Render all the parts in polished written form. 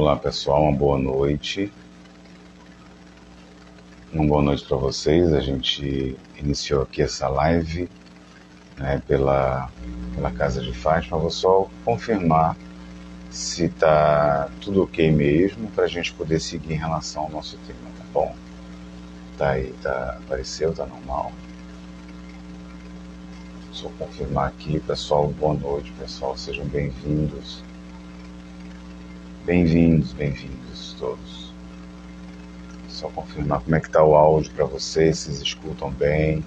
Olá pessoal, uma boa noite. Uma boa noite para vocês. A gente iniciou aqui essa live, né, pela Casa de Fátima. Vou só confirmar se tá tudo ok mesmo para a gente poder seguir em relação ao nosso tema, tá bom? Tá aí, apareceu, tá normal. Só confirmar aqui, pessoal. Boa noite, pessoal. Sejam bem-vindos. Bem-vindos todos. Só confirmar como é que tá o áudio para vocês, vocês escutam bem.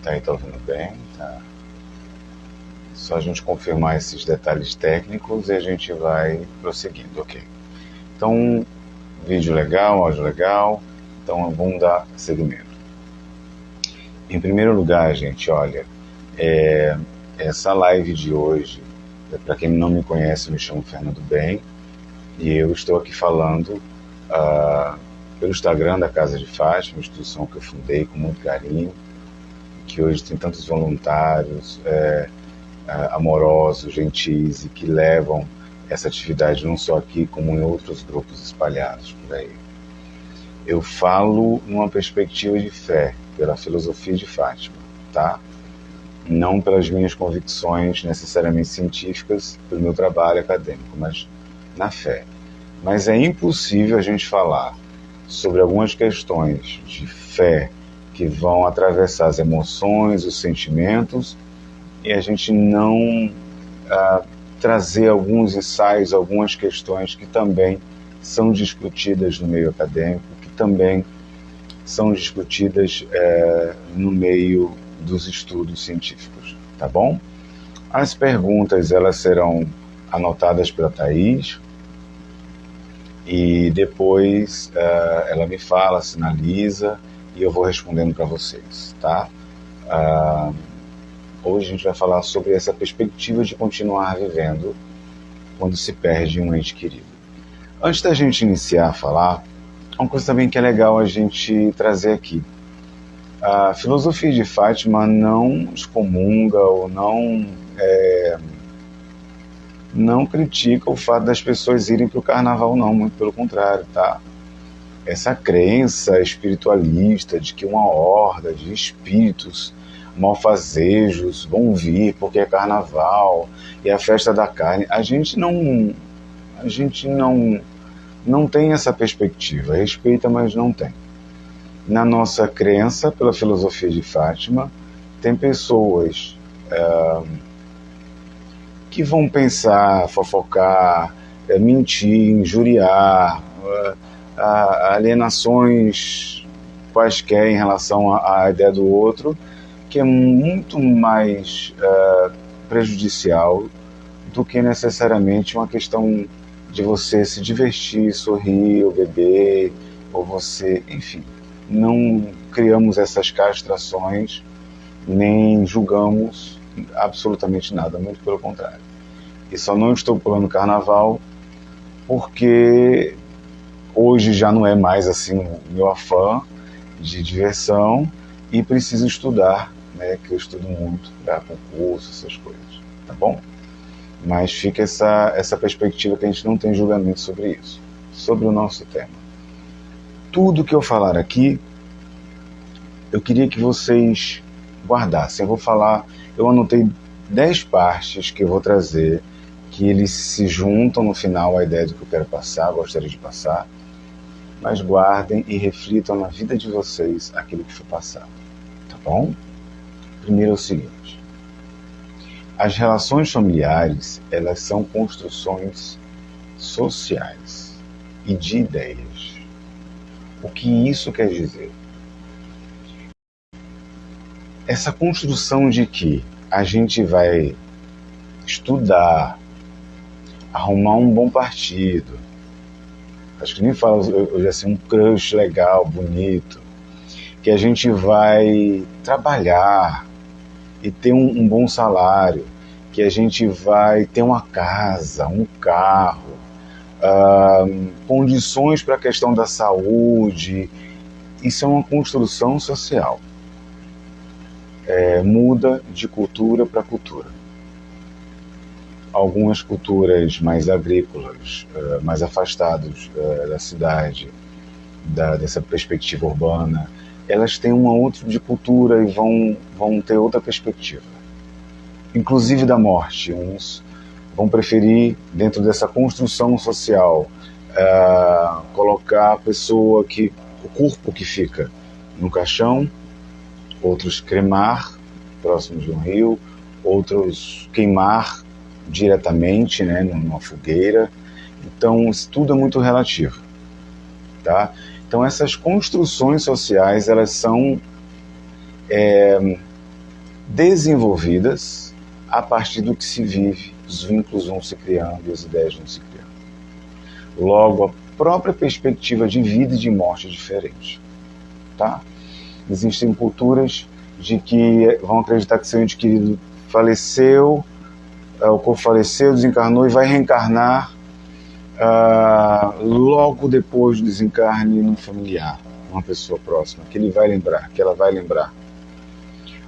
Tá aí, tá ouvindo bem? Tá. Só a gente confirmar esses detalhes técnicos e a gente vai prosseguindo, ok? Então, vídeo legal, áudio legal, então vamos dar seguimento. Em primeiro lugar, gente, olha, essa live de hoje, para quem não me conhece, eu me chamo Fernando Bem e eu estou aqui falando pelo Instagram da Casa de Fátima, uma instituição que eu fundei com muito carinho, que hoje tem tantos voluntários amorosos, gentis e que levam essa atividade não só aqui, como em outros grupos espalhados por aí. Eu falo numa perspectiva de fé, pela filosofia de Fátima, tá? Não pelas minhas convicções necessariamente científicas, pelo meu trabalho acadêmico, mas na fé. Mas é impossível a gente falar sobre algumas questões de fé que vão atravessar as emoções, os sentimentos, e a gente não trazer alguns ensaios, algumas questões que também são discutidas no meio acadêmico, que também são discutidas no meio dos estudos científicos, tá bom? As perguntas, elas serão anotadas pela Thaís e depois ela me fala, sinaliza e eu vou respondendo para vocês, tá? Hoje a gente vai falar sobre essa perspectiva de continuar vivendo quando se perde um ente querido. Antes da gente iniciar a falar, uma coisa também que é legal a gente trazer aqui. A filosofia de Fátima não excomunga ou não critica o fato das pessoas irem para o carnaval, não, muito pelo contrário, tá? Essa crença espiritualista de que uma horda de espíritos malfazejos vão vir porque é carnaval e é a festa da carne, a gente não tem essa perspectiva, respeita, mas não tem. Na nossa crença, pela filosofia de Fátima, tem pessoas que vão pensar, fofocar, mentir, injuriar, alienações quaisquer em relação à ideia do outro, que é muito mais prejudicial do que necessariamente uma questão de você se divertir, sorrir, ou beber, ou você, enfim. Não criamos essas castrações, nem julgamos absolutamente nada, muito pelo contrário. E só não estou pulando carnaval porque hoje já não é mais assim o meu afã de diversão e preciso estudar, né, que eu estudo muito para concurso, essas coisas, tá bom? Mas fica essa perspectiva que a gente não tem julgamento sobre isso, sobre o nosso tema. Tudo que eu falar aqui, eu queria que vocês guardassem. Eu anotei 10 partes que eu vou trazer, que eles se juntam no final à ideia do que eu quero passar, gostaria de passar, mas guardem e reflitam na vida de vocês aquilo que for passado, tá bom? Primeiro é o seguinte: as relações familiares, elas são construções sociais e de ideias. O que isso quer dizer? Essa construção de que a gente vai estudar, arrumar um bom partido, acho que nem falo hoje assim, um crush legal, bonito, que a gente vai trabalhar e ter um bom salário, que a gente vai ter uma casa, um carro, condições para a questão da saúde. Isso é uma construção social. Muda de cultura para cultura. algumas culturas mais agrícolas, mais afastadas da cidade, dessa perspectiva urbana, elas têm uma outra de cultura e vão ter outra perspectiva. Inclusive da morte. Uns vão preferir, dentro dessa construção social, colocar a pessoa o corpo que fica no caixão, outros cremar próximo de um rio, outros queimar diretamente, né, numa fogueira. Então, isso tudo é muito relativo, tá? Então, essas construções sociais, elas são desenvolvidas a partir do que se vive, os vínculos vão se criando e as ideias vão se criando. Logo, a própria perspectiva de vida e de morte é diferente, tá? Existem culturas de que vão acreditar que seu ente querido faleceu, o corpo faleceu, desencarnou e vai reencarnar logo depois do desencarne num familiar, uma pessoa próxima, que ele vai lembrar, que ela vai lembrar.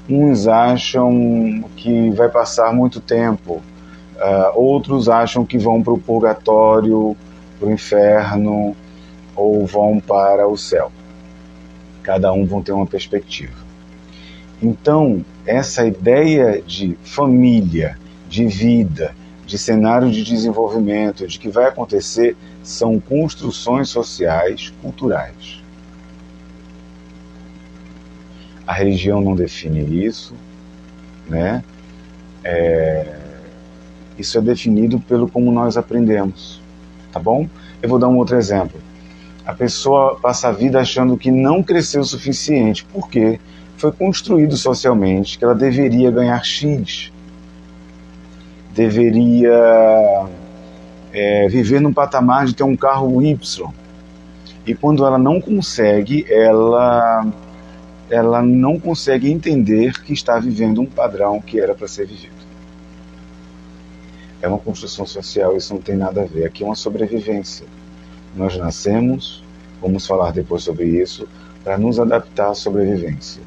Uns acham que vai passar muito tempo, outros acham que vão para o purgatório, para o inferno, ou vão para o céu. Cada um vão ter uma perspectiva. Então, essa ideia de família, de vida, de cenário de desenvolvimento, de que vai acontecer, são construções sociais, culturais. A religião não define isso, né? Isso é definido pelo como nós aprendemos, tá bom? Eu vou dar um outro exemplo. A pessoa passa a vida achando que não cresceu o suficiente, porque foi construído socialmente que ela deveria ganhar X, deveria viver num patamar de ter um carro Y. E quando ela não consegue, ela não consegue entender que está vivendo um padrão que era para ser vivido. É uma construção social, isso não tem nada a ver. Aqui é uma sobrevivência. Nós nascemos, vamos falar depois sobre isso, para nos adaptar à sobrevivência.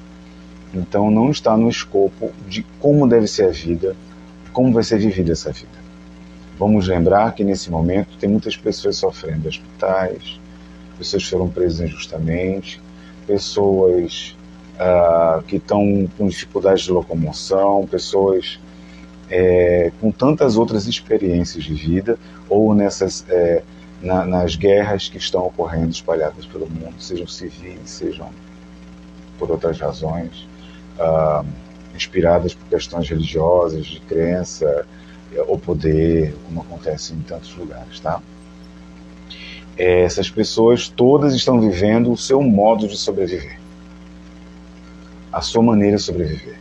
Então não está no escopo de como deve ser a vida, como vai ser vivida essa vida. Vamos lembrar que nesse momento tem muitas pessoas sofrendo em hospitais, pessoas que foram presas injustamente, pessoas que estão com dificuldades de locomoção, pessoas com tantas outras experiências de vida, ou nas guerras que estão ocorrendo espalhadas pelo mundo, sejam civis, sejam por outras razões, inspiradas por questões religiosas, de crença ou poder, como acontece em tantos lugares, tá? Essas pessoas todas estão vivendo o seu modo de sobreviver, a sua maneira de sobreviver.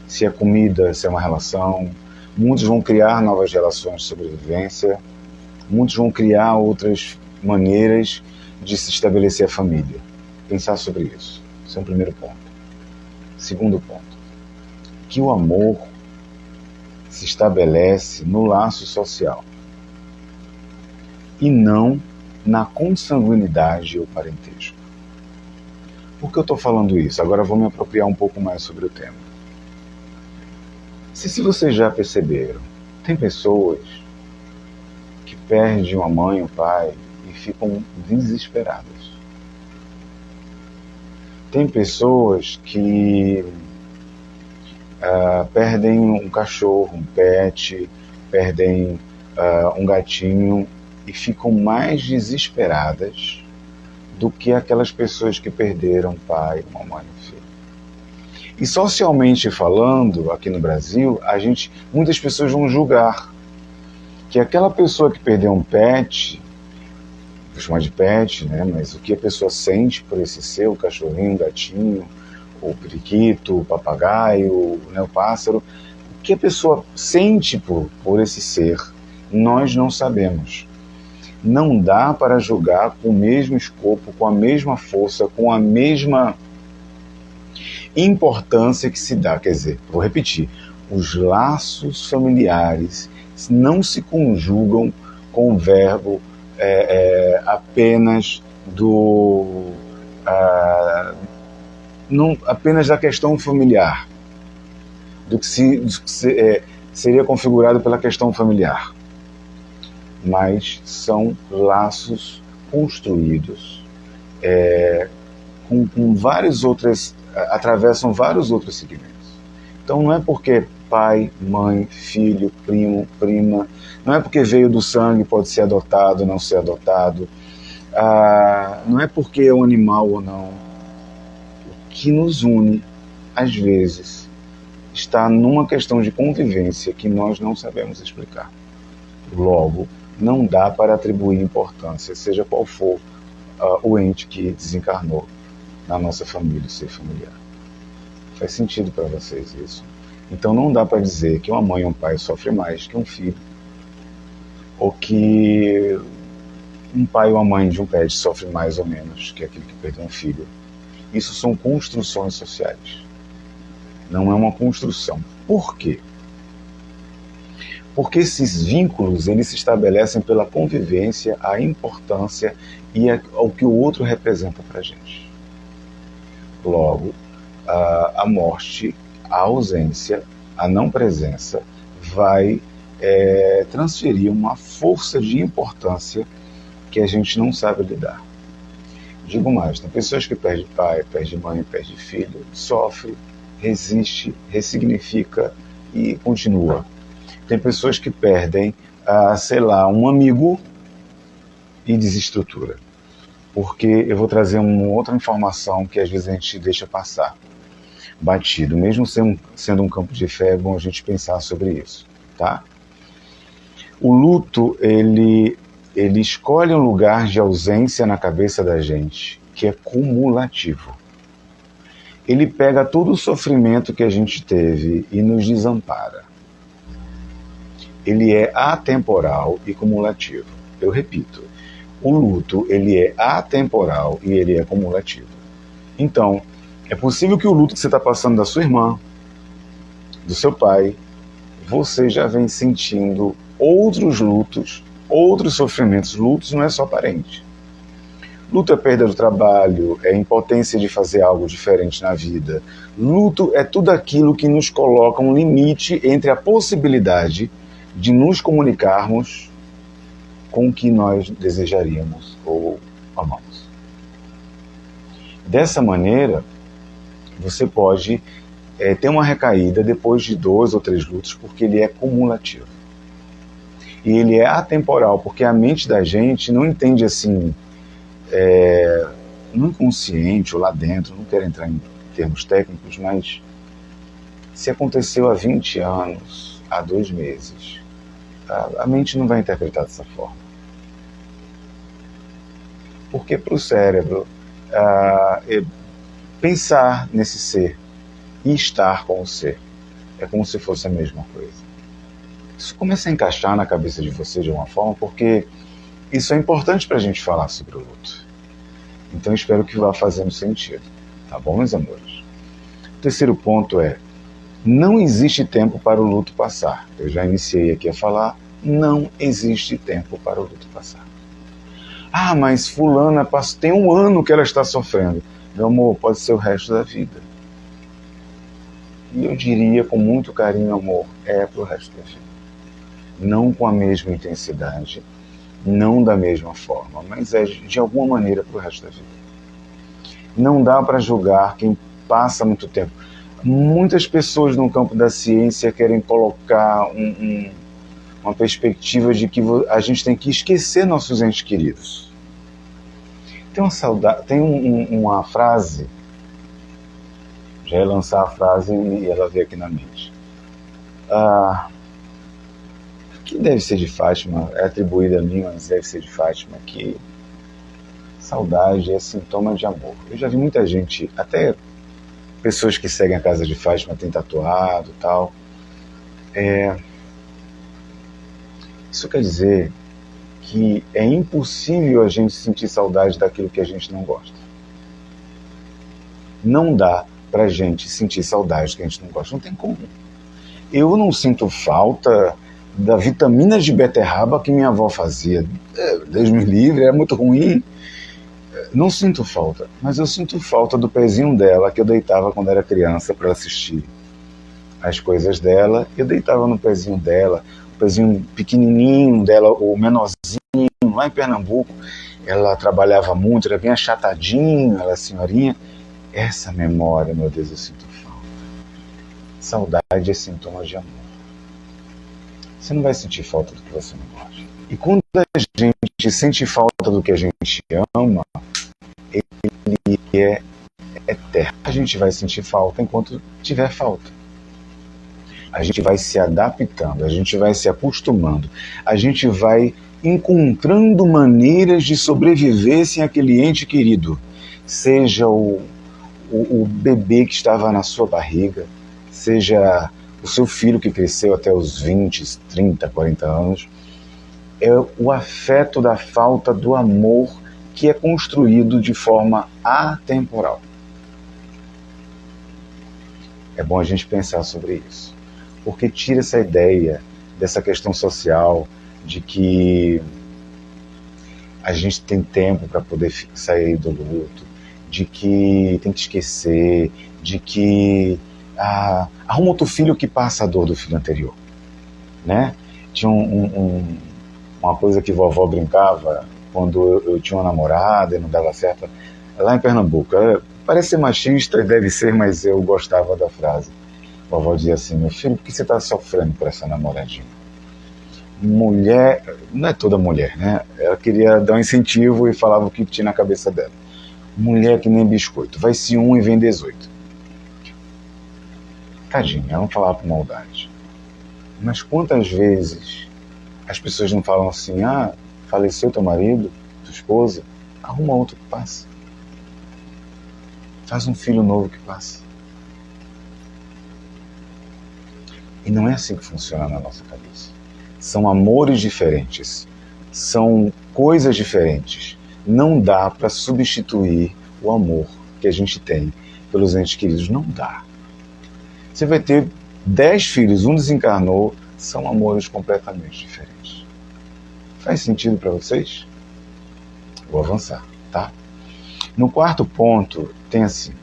Se é comida, se é uma relação, muitos vão criar novas relações de sobrevivência, muitos vão criar outras maneiras de se estabelecer a família. Pensar sobre isso. Esse é o primeiro ponto. Segundo ponto, que o amor se estabelece no laço social e não na consanguinidade ou parentesco. Por que eu estou falando isso? Agora eu vou me apropriar um pouco mais sobre o tema. Se vocês já perceberam, tem pessoas que perdem uma mãe, um pai e ficam desesperadas. Tem pessoas que perdem um cachorro, um pet, perdem um gatinho e ficam mais desesperadas do que aquelas pessoas que perderam um pai, uma mãe, um filho. E socialmente falando, aqui no Brasil, muitas pessoas vão julgar que aquela pessoa que perdeu um pet, vou chamar de pet, né? Mas o que a pessoa sente por esse ser, o cachorrinho, o gatinho, o periquito, o papagaio, né, o pássaro, o que a pessoa sente por esse ser, nós não sabemos. Não dá para julgar com o mesmo escopo, com a mesma força, com a mesma importância que se dá. Quer dizer, vou repetir, os laços familiares não se conjugam com o verbo apenas não apenas da questão familiar, do que seria configurado pela questão familiar. Mas são laços construídos com várias outras, atravessam vários outros segmentos. Então não é porque pai, mãe, filho, primo, prima, não é porque veio do sangue, pode ser adotado, não ser adotado, não é porque é um animal ou não. O que nos une, às vezes, está numa questão de convivência que nós não sabemos explicar. Logo, não dá para atribuir importância, seja qual for o ente que desencarnou na nossa família, ser familiar. Faz sentido para vocês isso? Então não dá para dizer que uma mãe ou um pai sofre mais que um filho, ou que um pai ou uma mãe de um pet sofre mais ou menos que aquele que perdeu um filho. Isso são construções sociais. Não é uma construção. Por quê? Porque esses vínculos, eles se estabelecem pela convivência, a importância e o que o outro representa para a gente. Logo, a morte, a ausência, a não presença vai transferir uma força de importância que a gente não sabe lidar. Digo mais, tem pessoas que perdem pai, perdem mãe, perdem filho, sofre, resiste, ressignifica e continua. Tem pessoas que perdem, sei lá, um amigo e desestrutura. Porque eu vou trazer uma outra informação que às vezes a gente deixa passar batido. Mesmo sendo um campo de fé, é bom a gente pensar sobre isso, tá? O luto, ele escolhe um lugar de ausência na cabeça da gente que é cumulativo. Ele pega todo o sofrimento que a gente teve e nos desampara. Ele é atemporal e cumulativo. Eu repito, o luto, ele é atemporal e ele é cumulativo. Então, é possível que o luto que você está passando da sua irmã, do seu pai, você já vem sentindo outros lutos, outros sofrimentos. Lutos não é só parente. Luto é perda do trabalho, é impotência de fazer algo diferente na vida. Luto é tudo aquilo que nos coloca um limite entre a possibilidade de nos comunicarmos com o que nós desejaríamos ou amamos. Dessa maneira, você pode ter uma recaída depois de 2 ou 3 lutos, porque ele é cumulativo. E ele é atemporal, porque a mente da gente não entende assim, no inconsciente ou lá dentro, não quero entrar em termos técnicos, mas se aconteceu há 20 anos, há 2 meses, a mente não vai interpretar dessa forma. Porque para o cérebro, pensar nesse ser e estar com o ser é como se fosse a mesma coisa. Isso começa a encaixar na cabeça de você de uma forma, porque isso é importante para a gente falar sobre o luto. Então espero que vá fazendo sentido. Tá bom, meus amores? O terceiro ponto é: não existe tempo para o luto passar. Eu já iniciei aqui a falar, não existe tempo para o luto passar. Ah, mas fulana tem 1 ano que ela está sofrendo. Meu amor, pode ser o resto da vida. E eu diria com muito carinho, amor, para o resto da vida. Não com a mesma intensidade, não da mesma forma, mas de alguma maneira para o resto da vida. Não dá para julgar quem passa muito tempo. Muitas pessoas no campo da ciência querem colocar uma perspectiva de que a gente tem que esquecer nossos entes queridos. Tem uma frase, já ia lançar a frase e ela veio aqui na mente. Que deve ser de Fátima, é atribuída a mim, mas deve ser de Fátima, que saudade é sintoma de amor. Eu já vi muita gente, até pessoas que seguem a casa de Fátima, têm tatuado e tal. Isso quer dizer que é impossível a gente sentir saudade daquilo que a gente não gosta. Não dá pra gente sentir saudade do que a gente não gosta, não tem como. Eu não sinto falta da vitamina de beterraba que minha avó fazia. Deus me livre, era muito ruim. Não sinto falta, mas eu sinto falta do pezinho dela que eu deitava quando era criança para assistir as coisas dela, eu deitava no pezinho dela, o pezinho pequenininho dela, o menorzinho, lá em Pernambuco. Ela trabalhava muito, era bem achatadinha, ela senhorinha. Essa memória, meu Deus, eu sinto falta. Saudade é sintoma de amor. Você não vai sentir falta do que você não gosta. E quando a gente sente falta do que a gente ama, ele é eterno. A gente vai sentir falta enquanto tiver falta. A gente vai se adaptando, a gente vai se acostumando, a gente vai encontrando maneiras de sobreviver sem aquele ente querido. Seja o bebê que estava na sua barriga, seja o seu filho que cresceu até os 20, 30, 40 anos. É o afeto da falta do amor que é construído de forma atemporal. É bom a gente pensar sobre isso, porque tira essa ideia dessa questão social de que a gente tem tempo para poder sair do luto, de que tem que esquecer, de que arruma outro filho que passa a dor do filho anterior, né? Tinha uma coisa que vovó brincava quando eu tinha uma namorada e não dava certo, lá em Pernambuco. Parece ser machista, deve ser, mas eu gostava da frase. A vovó dizia assim: meu filho, por que você está sofrendo por essa namoradinha? Mulher, não é toda mulher, né? Ela queria dar um incentivo e falava o que tinha na cabeça dela. Mulher que nem biscoito, vai se um e vem 18. Tadinha, ela não falava por maldade. Mas quantas vezes as pessoas não falam assim: faleceu teu marido, tua esposa, arruma outro que passa. Faz um filho novo que passa. E não é assim que funciona na nossa cabeça. São amores diferentes, são coisas diferentes. Não dá para substituir o amor que a gente tem pelos entes queridos, não dá. Você vai ter 10 filhos, um desencarnou, são amores completamente diferentes. Faz sentido para vocês? Vou avançar, tá? No quarto ponto, tem assim,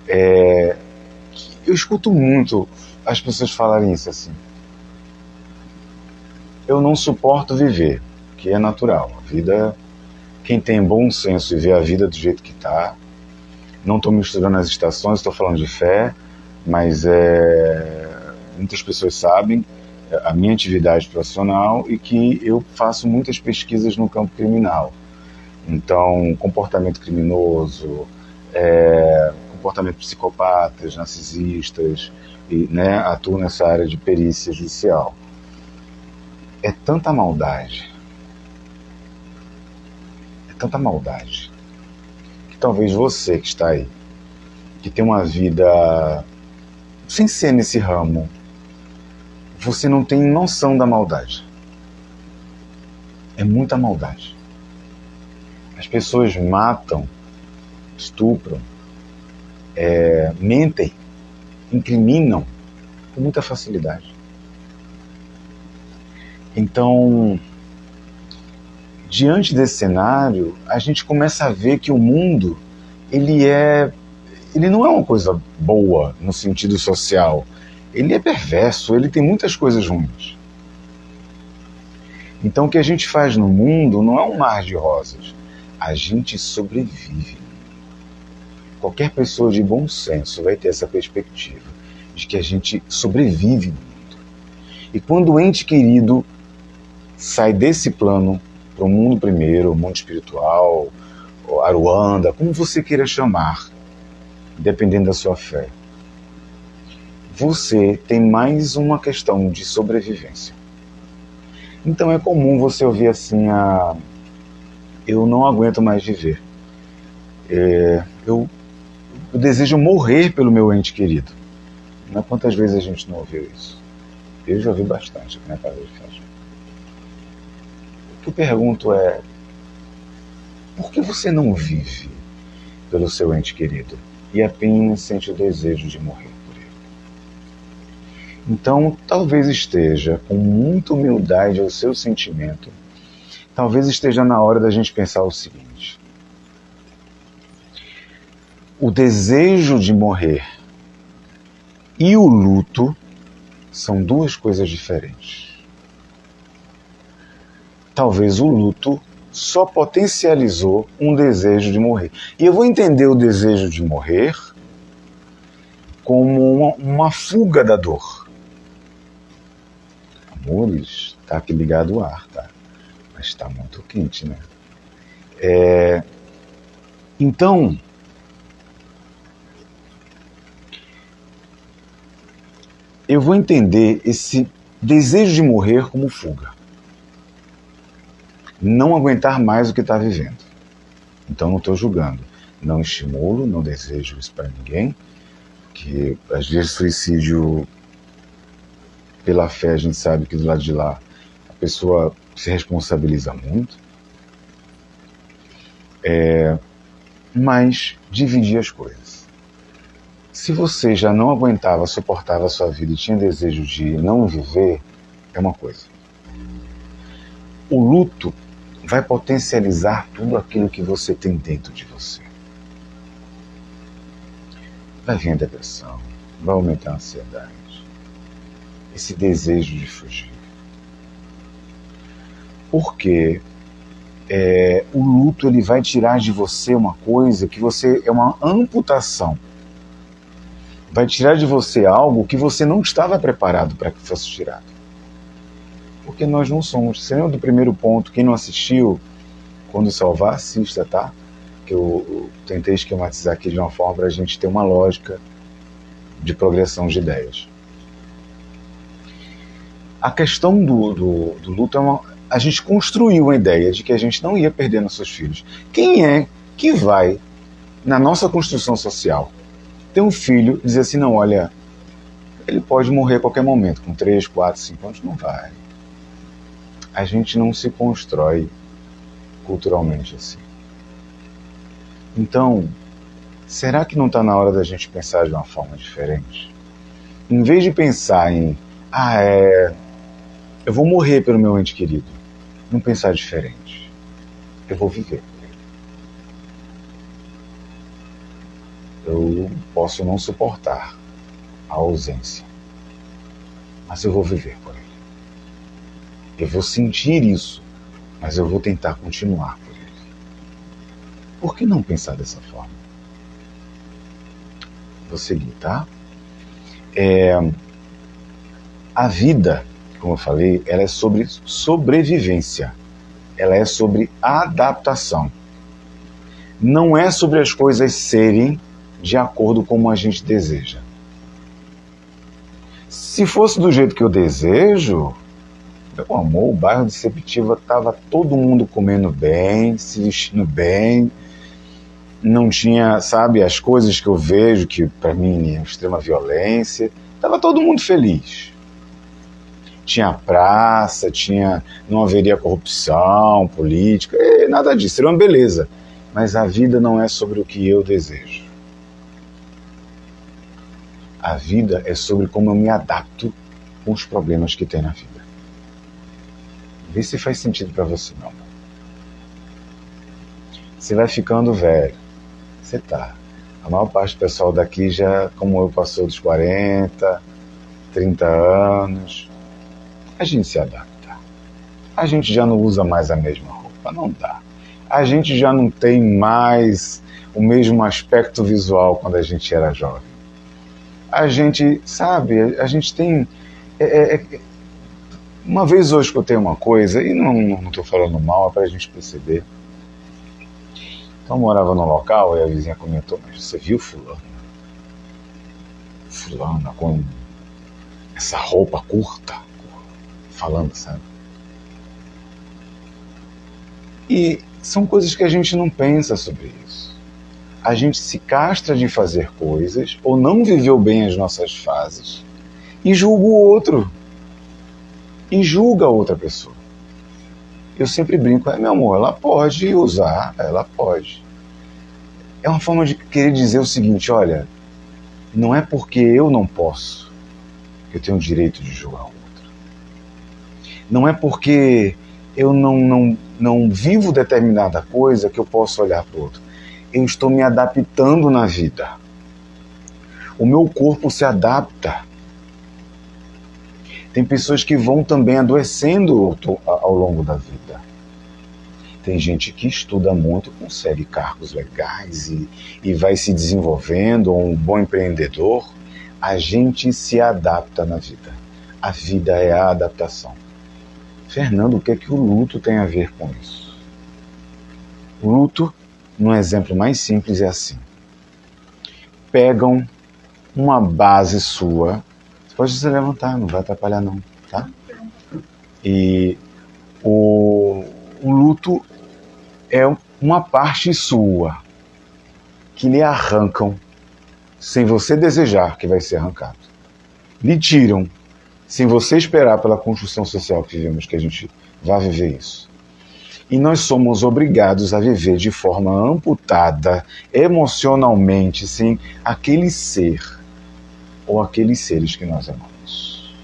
eu escuto muito as pessoas falarem isso assim: eu não suporto viver, que é natural. A vida, quem tem bom senso e vê a vida do jeito que está, não estou misturando as estações, estou falando de fé, mas muitas pessoas sabem a minha atividade profissional e que eu faço muitas pesquisas no campo criminal. Então, comportamento criminoso, comportamento de psicopatas, narcisistas, e, né, atuo nessa área de perícia judicial. É tanta maldade, que talvez você que está aí, que tem uma vida sem ser nesse ramo, você não tem noção da maldade. É muita maldade. As pessoas matam, estupram, mentem, incriminam com muita facilidade. Então, diante desse cenário, a gente começa a ver que o mundo, ele não é uma coisa boa no sentido social. Ele é perverso, ele tem muitas coisas ruins. Então o que a gente faz no mundo não é um mar de rosas. A gente sobrevive. Qualquer pessoa de bom senso vai ter essa perspectiva de que a gente sobrevive no mundo. E quando o ente querido sai desse plano para o mundo primeiro, o mundo espiritual, Aruanda, como você queira chamar, dependendo da sua fé, você tem mais uma questão de sobrevivência. Então é comum você ouvir assim: eu não aguento mais viver. Eu desejo morrer pelo meu ente querido. Não é quantas vezes a gente não ouviu isso? Eu já ouvi bastante aqui na casa de festa. O que eu pergunto é: por que você não vive pelo seu ente querido e apenas sente o desejo de morrer por ele? Então, talvez esteja com muita humildade ao seu sentimento, talvez esteja na hora da gente pensar o seguinte: o desejo de morrer e o luto são duas coisas diferentes. Talvez o luto só potencializou um desejo de morrer. E eu vou entender o desejo de morrer como uma fuga da dor. Amores, tá aqui ligado o ar, tá? Mas está muito quente, né? Então, eu vou entender esse desejo de morrer como fuga. Não aguentar mais o que está vivendo. Então não estou julgando. Não estimulo, não desejo isso para ninguém. Que às vezes suicídio, pela fé, a gente sabe que do lado de lá a pessoa se responsabiliza muito. Mas dividir as coisas. Se você já não aguentava, suportava a sua vida e tinha desejo de não viver, é uma coisa. O luto vai potencializar tudo aquilo que você tem dentro de você. Vai vir a depressão, vai aumentar a ansiedade, esse desejo de fugir. Porque o luto ele vai tirar de você uma coisa que você é uma amputação. Vai tirar de você algo que você não estava preparado para que fosse tirado. Porque nós não somos. Você lembra do primeiro ponto? Quem não assistiu, quando salvar, assista, tá? Que eu tentei esquematizar aqui de uma forma para a gente ter uma lógica de progressão de ideias. A questão do luto é a gente construiu a ideia de que a gente não ia perder nossos filhos. Quem é que vai, na nossa construção social, ter um filho e dizer assim, não, olha, ele pode morrer a qualquer momento, com 3, 4, 5 anos, não vai. A gente não se constrói culturalmente assim. Então, será que não está na hora da gente pensar de uma forma diferente? Em vez de pensar em, eu vou morrer pelo meu ente querido, não pensar diferente. Eu vou viver por ele. Eu posso não suportar a ausência, mas eu vou viver por ele. Eu vou sentir isso, mas eu vou tentar continuar por ele. Por que não pensar dessa forma? Vou seguir, tá? A vida, como eu falei, ela é sobre sobrevivência. Ela é sobre adaptação. Não é sobre as coisas serem de acordo com como a gente deseja. Se fosse do jeito que eu desejo, meu amor, o bairro de Sepetiba estava todo mundo comendo bem, se vestindo bem, não tinha, sabe, as coisas que eu vejo, que para mim é extrema violência, estava todo mundo feliz. Tinha praça, não haveria corrupção política, nada disso, seria uma beleza. Mas a vida não é sobre o que eu desejo. A vida é sobre como eu me adapto com os problemas que tem na vida. Vê se faz sentido para você, meu amor. Você vai ficando velho. Você tá. A maior parte do pessoal daqui já, como eu, passou dos 40, 30 anos. A gente se adapta. A gente já não usa mais a mesma roupa. Não dá. A gente já não tem mais o mesmo aspecto visual quando a gente era jovem. A gente, sabe, a gente tem... Uma vez eu escutei uma coisa, e não estou falando mal, é para a gente perceber. Então eu morava num local e a vizinha comentou, mas você viu fulano? Fulana com essa roupa curta, falando, sabe? E são coisas que a gente não pensa sobre isso. A gente se castra de fazer coisas, ou não viveu bem as nossas fases, e julga o outro. E julga a outra pessoa. Eu sempre brinco, meu amor, ela pode usar, ela pode. É uma forma de querer dizer o seguinte, olha, não é porque eu não posso que eu tenho o direito de julgar o outro. Não é porque eu não vivo determinada coisa que eu posso olhar para o outro. Eu estou me adaptando na vida. O meu corpo se adapta. Tem pessoas que vão também adoecendo ao longo da vida. Tem gente que estuda muito, consegue cargos legais e vai se desenvolvendo, um bom empreendedor. A gente se adapta na vida. A vida é a adaptação. Fernando, o que é que o luto tem a ver com isso? O luto, num exemplo mais simples, é assim. Pegam uma base sua, você pode se levantar, não vai atrapalhar não, tá? E o luto é uma parte sua que lhe arrancam sem você desejar que vai ser arrancado. Lhe tiram sem você esperar pela construção social que vivemos, que a gente vá viver isso. E nós somos obrigados a viver de forma amputada, emocionalmente, sem aquele ser ou aqueles seres que nós amamos.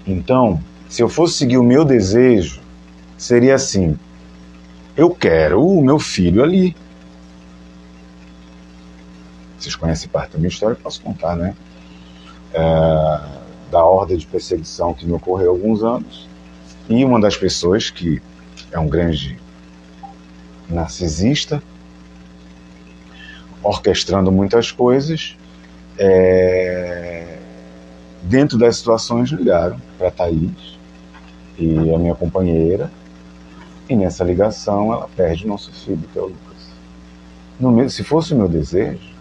Então, se eu fosse seguir o meu desejo, seria assim: eu quero o meu filho ali. Vocês conhecem parte da minha história, eu posso contar, né? Da ordem de perseguição que me ocorreu há alguns anos. E uma das pessoas que é um grande narcisista, orquestrando muitas coisas, dentro das situações ligaram para a Thaís e a minha companheira, e nessa ligação ela perde o nosso filho, que é o Lucas. Se fosse o meu desejo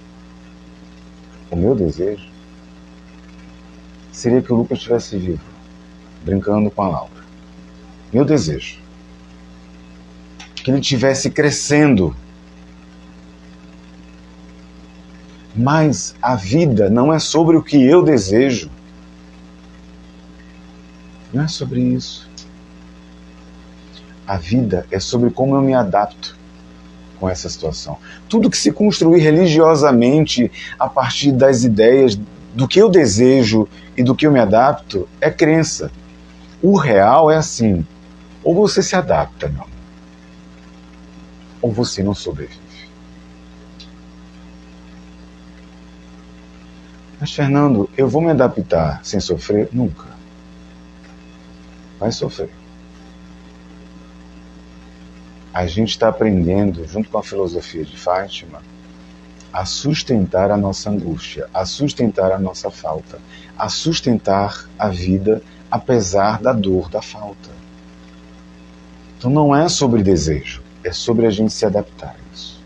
seria que o Lucas estivesse vivo, brincando com a Laura. Meu desejo. Que ele estivesse crescendo. Mas a vida não é sobre o que eu desejo. Não é sobre isso. A vida é sobre como eu me adapto com essa situação. Tudo que se construir religiosamente a partir das ideias do que eu desejo e do que eu me adapto é crença. O real é assim: ou você se adapta, não, ou você não sobrevive. Mas, Fernando, eu vou me adaptar sem sofrer? Nunca. Vai sofrer. A gente está aprendendo, junto com a filosofia de Fátima, a sustentar a nossa angústia, a sustentar a nossa falta, a sustentar a vida apesar da dor da falta. Então não é sobre desejo, é sobre a gente se adaptar a isso.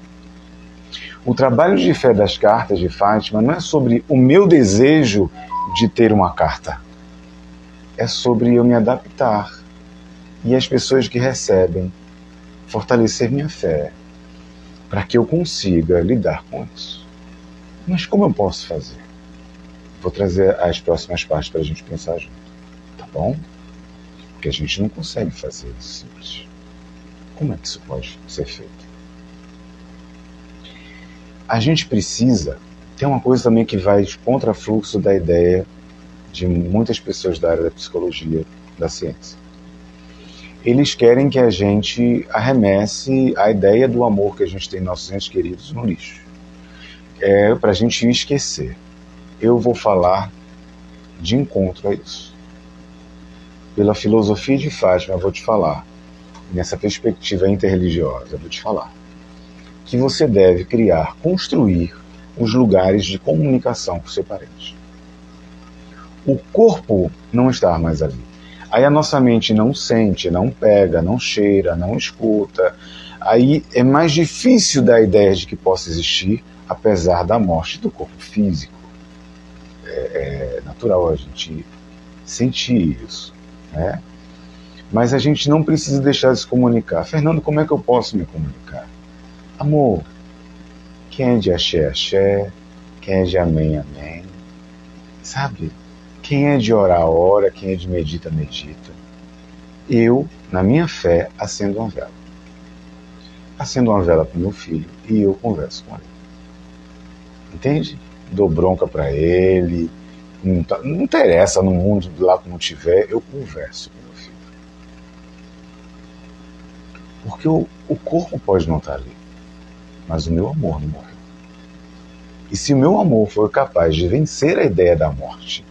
O trabalho de fé das cartas de Fátima não é sobre o meu desejo de ter uma carta. É sobre eu me adaptar e as pessoas que recebem fortalecer minha fé para que eu consiga lidar com isso. Mas como eu posso fazer? Vou trazer as próximas partes para a gente pensar junto, tá bom? Porque a gente não consegue fazer isso simples. Como é que isso pode ser feito? A gente precisa... Tem uma coisa também que vai contra fluxo da ideia de muitas pessoas da área da psicologia, da ciência. Eles querem que a gente arremesse a ideia do amor que a gente tem em nossos entes queridos no lixo. É para a gente esquecer. Eu vou falar de encontro a isso. Pela filosofia de Fátima, eu vou te falar, nessa perspectiva interreligiosa, eu vou te falar, que você deve criar, construir os lugares de comunicação com o seu parente. O corpo não está mais ali. Aí a nossa mente não sente, não pega, não cheira, não escuta. Aí é mais difícil dar a ideia de que possa existir, apesar da morte do corpo físico. É natural a gente sentir isso, né? Mas a gente não precisa deixar de se comunicar. Fernando, como é que eu posso me comunicar? Amor, quem é de axé, axé. Quem é de amém, amém. Sabe? Quem é de orar, ora. Quem é de medita, medita. Eu, na minha fé, acendo uma vela. Acendo uma vela para o meu filho e eu converso com ele. Entende? Dou bronca para ele. Não interessa no mundo lá como tiver, eu converso com meu filho. Porque o corpo pode não estar ali, mas o meu amor não morreu. E se o meu amor for capaz de vencer a ideia da morte,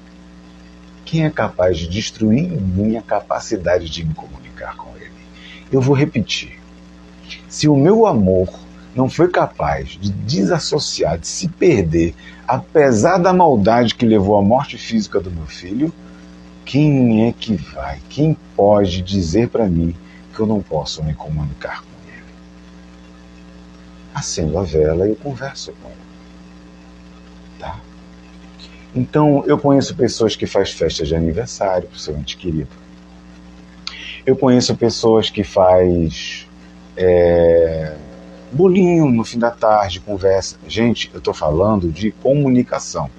quem é capaz de destruir minha capacidade de me comunicar com ele? Eu vou repetir. Se o meu amor não foi capaz de desassociar, de se perder, apesar da maldade que levou à morte física do meu filho, quem é que vai? Quem pode dizer para mim que eu não posso me comunicar com ele? Acendo a vela e eu converso com ele. Tá? Então, eu conheço pessoas que fazem festas de aniversário para o seu ente querido. Eu conheço pessoas que fazem bolinho no fim da tarde, conversa. Gente, eu estou falando de comunicação.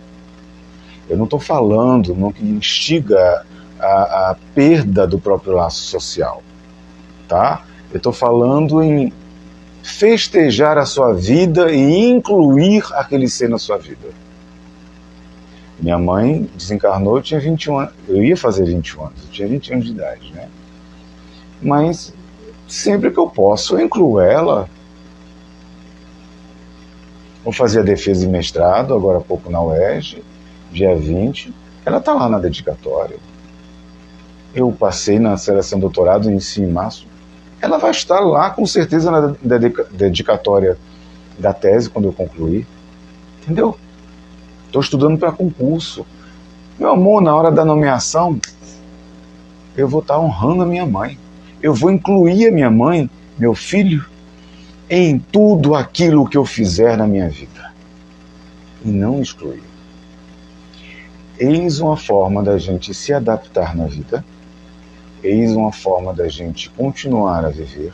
Eu não estou falando no que instiga a perda do próprio laço social. Tá? Eu estou falando em festejar a sua vida e incluir aquele ser na sua vida. Minha mãe desencarnou, eu tinha 21 anos. Eu ia fazer 21 anos, eu tinha 20 anos de idade, né? Mas sempre que eu posso, eu incluo ela. Vou fazer a defesa de mestrado, agora há pouco na UERJ, dia 20. Ela está lá na dedicatória. Eu passei na seleção de doutorado, inicio em março. Ela vai estar lá, com certeza, na dedicatória da tese, quando eu concluir. Entendeu? Estou estudando para concurso. Meu amor, na hora da nomeação, eu vou estar honrando a minha mãe. Eu vou incluir a minha mãe, meu filho, em tudo aquilo que eu fizer na minha vida. E não excluir. Eis uma forma da gente se adaptar na vida. Eis uma forma da gente continuar a viver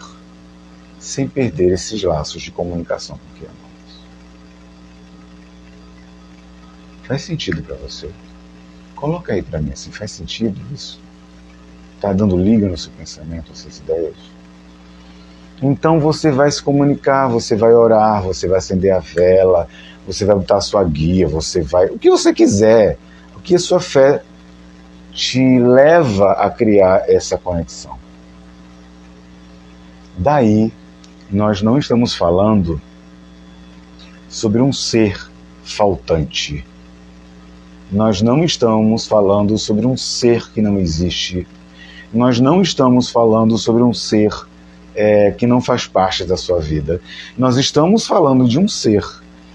sem perder esses laços de comunicação com quem amamos. Faz sentido para você? Coloca aí para mim assim, faz sentido isso? Está dando liga no seu pensamento, essas ideias? Então você vai se comunicar, você vai orar, você vai acender a vela, você vai botar a sua guia, você vai... O que você quiser, o que a sua fé te leva a criar essa conexão. Daí, nós não estamos falando sobre um ser faltante. Nós não estamos falando sobre um ser que não existe. Nós não estamos falando sobre um ser que não faz parte da sua vida. Nós estamos falando de um ser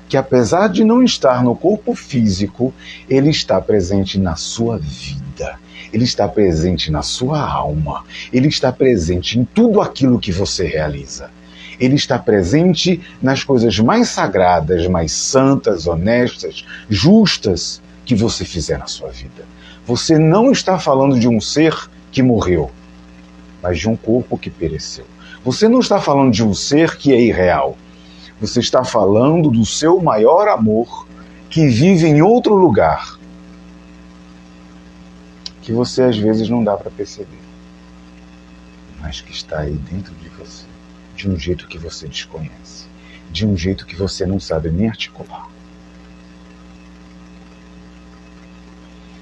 que, apesar de não estar no corpo físico, ele está presente na sua vida. Ele está presente na sua alma. Ele está presente em tudo aquilo que você realiza. Ele está presente nas coisas mais sagradas, mais santas, honestas, justas que você fizer na sua vida. Você não está falando de um ser que morreu, mas de um corpo que pereceu. Você não está falando de um ser que é irreal. Você está falando do seu maior amor que vive em outro lugar, que você às vezes não dá para perceber, mas que está aí dentro de você, de um jeito que você desconhece, de um jeito que você não sabe nem articular.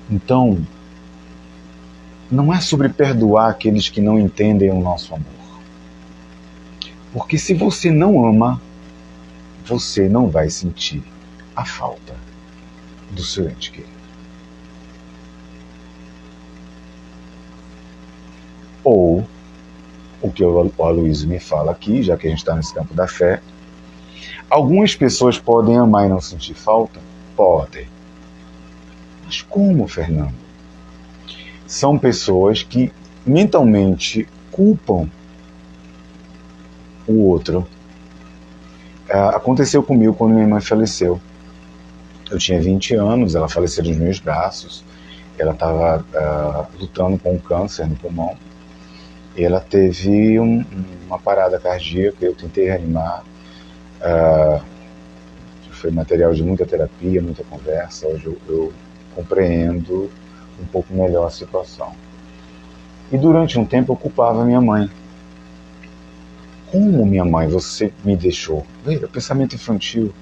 Então, não é sobre perdoar aqueles que não entendem o nosso amor. Porque se você não ama, você não vai sentir a falta do seu ente querido. Ou, o que o Aloysio me fala aqui, já que a gente está nesse campo da fé, algumas pessoas podem amar e não sentir falta? Podem. Mas como, Fernando? São pessoas que mentalmente culpam o outro. Aconteceu comigo quando minha mãe faleceu. Eu tinha 20 anos, ela faleceu nos meus braços. Ela estava lutando com um câncer no pulmão. E ela teve uma parada cardíaca, eu tentei reanimar. Foi material de muita terapia, muita conversa. Hoje eu compreendo um pouco melhor a situação. E durante um tempo eu culpava minha mãe. Como, minha mãe, você me deixou? Veja, pensamento infantil.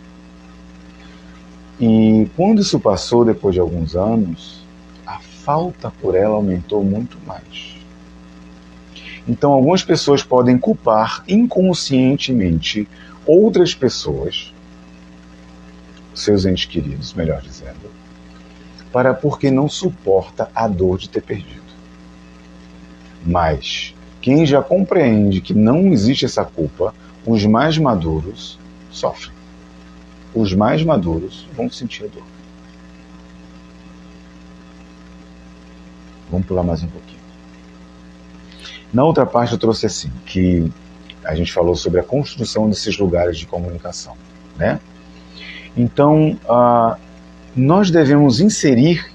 E quando isso passou, depois de alguns anos, a falta por ela aumentou muito mais. Então, algumas pessoas podem culpar inconscientemente outras pessoas seus entes queridos, melhor dizendo, porque não suporta a dor de ter perdido. Mas quem já compreende que não existe essa culpa, os mais maduros sofrem. Os mais maduros vão sentir a dor. Vamos pular mais um pouquinho. Na outra parte eu trouxe assim, que a gente falou sobre a construção desses lugares de comunicação, né? Então, nós devemos inserir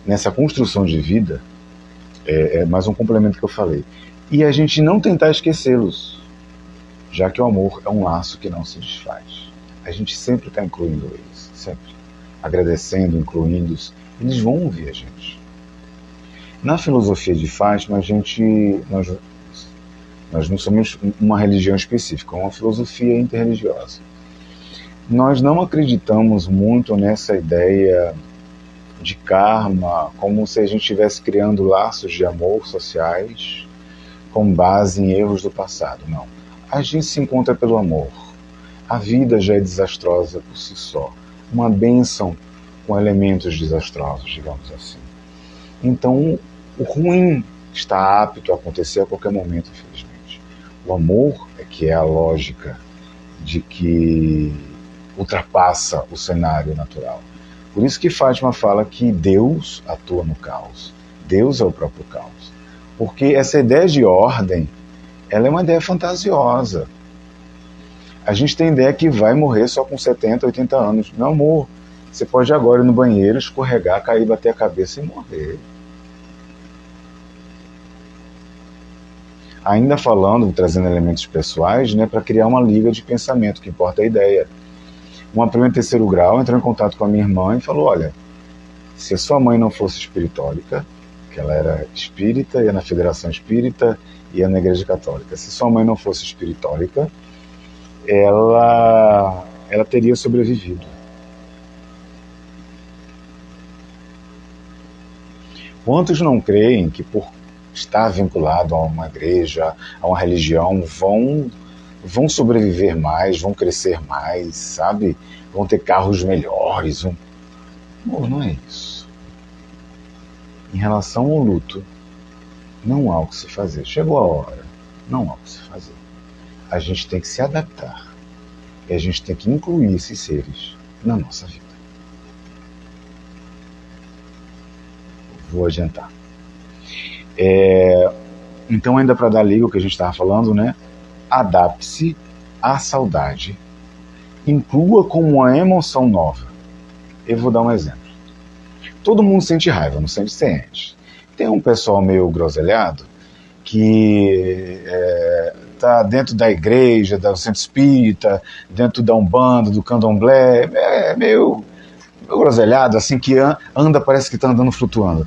nessa construção de vida, mais um complemento que eu falei, e a gente não tentar esquecê-los, já que o amor é um laço que não se desfaz. A gente sempre está incluindo eles, sempre. Agradecendo, incluindo-os, eles vão ouvir a gente. Na filosofia de Fátima, nós não somos uma religião específica, é uma filosofia interreligiosa. Nós não acreditamos muito nessa ideia de karma, como se a gente estivesse criando laços de amor sociais com base em erros do passado. Não. A gente se encontra pelo amor. A vida já é desastrosa por si só. Uma bênção com elementos desastrosos, digamos assim. Então, o ruim está apto a acontecer a qualquer momento, infelizmente. O amor é que é a lógica de que ultrapassa o cenário natural. Por isso que Fátima fala que Deus atua no caos. Deus é o próprio caos. Porque essa ideia de ordem, ela é uma ideia fantasiosa. A gente tem ideia que vai morrer só com 70, 80 anos. Meu amor, você pode agora ir no banheiro, escorregar, cair, bater a cabeça e morrer. Ainda falando, trazendo elementos pessoais, né, para criar uma liga de pensamento, que importa a ideia. Uma prima em terceiro grau entrou em contato com a minha irmã e falou, olha, se a sua mãe não fosse espiritólica, que ela era espírita, ia na Federação Espírita, ia na Igreja Católica, se sua mãe não fosse espiritólica, ela teria sobrevivido. Quantos não creem que por estar vinculado a uma igreja, a uma religião, vão sobreviver mais, vão crescer mais, sabe? Vão ter carros melhores. Não é isso. Em relação ao luto, não há o que se fazer. Chegou a hora, não há o que se fazer. A gente tem que se adaptar. E a gente tem que incluir esses seres na nossa vida. Vou adiantar. Então, ainda para dar liga ao que a gente estava falando, né? Adapte-se à saudade. Inclua como uma emoção nova. Eu vou dar um exemplo. Todo mundo sente raiva, não sente? Sente. Tem um pessoal meio groselhado que está dentro da igreja, do centro espírita, dentro da Umbanda, do Candomblé, meio groselhado, assim, que anda, parece que está andando flutuando.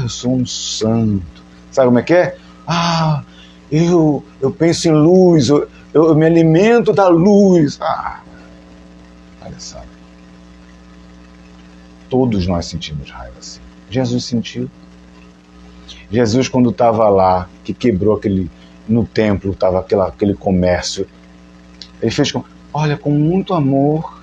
Eu sou um santo. Sabe como é que é? Eu penso em luz, eu me alimento da luz. Olha só. Todos nós sentimos raiva assim. Jesus sentiu. Jesus, quando estava lá, que quebrou no templo, estava aquele comércio, ele fez com muito amor,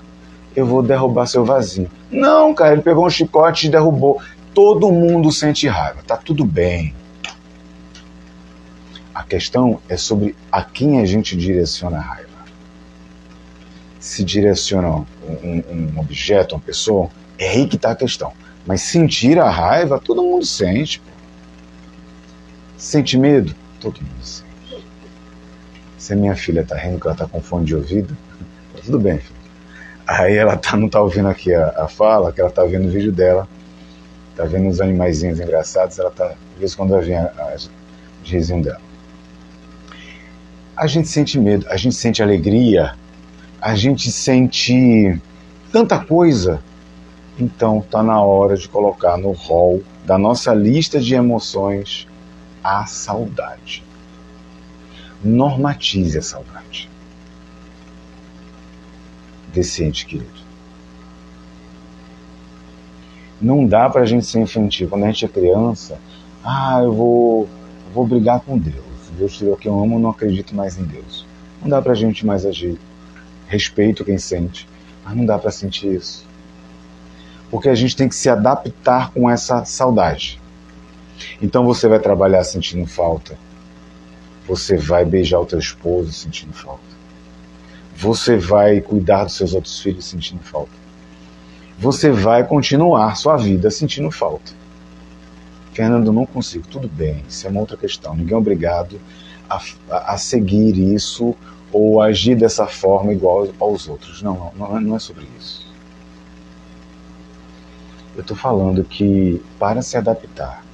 eu vou derrubar seu vasinho. Não, cara, ele pegou um chicote e derrubou. Todo mundo sente raiva, tá tudo bem. A questão é sobre a quem a gente direciona a raiva. Se direciona um objeto, uma pessoa, é aí que está a questão. Mas sentir a raiva, todo mundo sente. Pô. Sente medo? Todo mundo sente. Se a minha filha está rindo que ela está com fone de ouvido, tá tudo bem, filho. Aí ela não está ouvindo aqui a fala, que ela está vendo o vídeo dela, está vendo uns animaizinhos engraçados, ela está, de vez em quando vai vir os risinhos dela. A gente sente medo, a gente sente alegria, a gente sente tanta coisa. Então está na hora de colocar no rol da nossa lista de emoções a saudade. Normatize a saudade desse ente querido. Não dá pra gente ser infantil. Quando a gente é criança, eu vou brigar com Deus. Deus tirou que eu amo, não acredito mais em Deus. Não dá pra gente mais agir. Respeito quem sente, Mas não dá para sentir isso. Porque a gente tem que se adaptar com essa saudade. Então você vai trabalhar sentindo falta. Você vai beijar o teu esposo sentindo falta. Você vai cuidar dos seus outros filhos sentindo falta. Você vai continuar sua vida sentindo falta. Fernando, não consigo. Tudo bem, isso é uma outra questão. Ninguém é obrigado a seguir isso ou agir dessa forma igual aos outros. Não é sobre isso. Eu estou falando que, para se adaptar,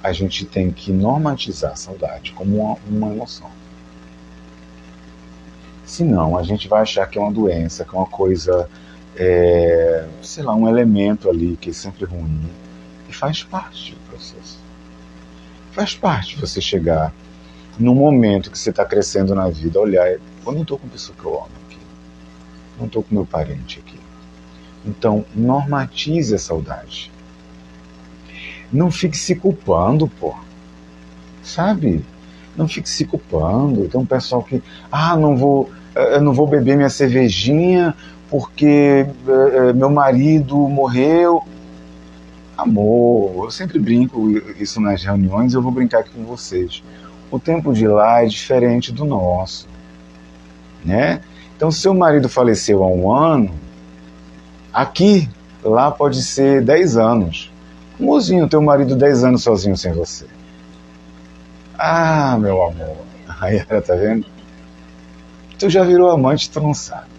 a gente tem que normatizar a saudade como uma emoção. Senão, a gente vai achar que é uma doença, que é uma coisa, sei lá, um elemento ali que é sempre ruim. E faz parte do processo. Faz parte você chegar num momento que você está crescendo na vida, olhar, eu não estou com a pessoa que eu amo aqui. Não estou com meu parente aqui. Então, normatize a saudade. Não fique se culpando, pô. Sabe? Não fique se culpando. Tem um pessoal que, eu não vou beber minha cervejinha porque meu marido morreu. Amor, eu sempre brinco isso nas reuniões, eu vou brincar aqui com vocês. O tempo de lá é diferente do nosso, né? Então, se seu marido faleceu há 1 ano, aqui, lá pode ser 10 anos. Mozinho, teu marido 10 anos sozinho sem você. Ah, meu amor. Aí ela tá vendo? Tu já virou amante, tu não sabe.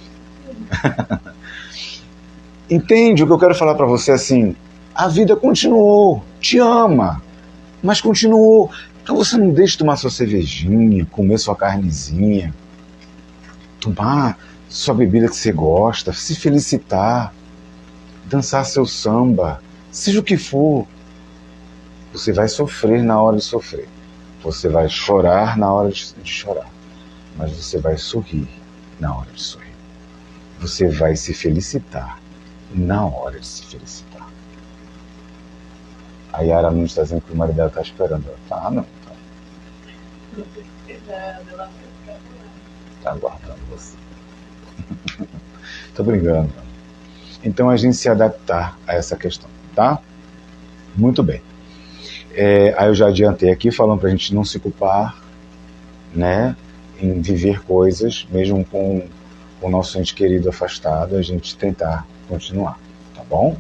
Entende o que eu quero falar pra você assim? A vida continuou, te ama, mas continuou. Então você não deixa de tomar sua cervejinha, comer sua carnezinha, tomar sua bebida que você gosta, se felicitar, dançar seu samba, seja o que for. Você vai sofrer na hora de sofrer. Você vai chorar na hora de chorar. Mas você vai sorrir na hora de sorrir. Você vai se felicitar na hora de se felicitar. A Yara não está dizendo que o marido dela está esperando. Ela tá, não. Está aguardando você. Estou brincando. Então a gente se adaptar a essa questão, tá? Muito bem. Aí eu já adiantei aqui falando para a gente não se culpar, né, em viver coisas, mesmo com o nosso ente querido afastado, a gente tentar continuar, tá bom?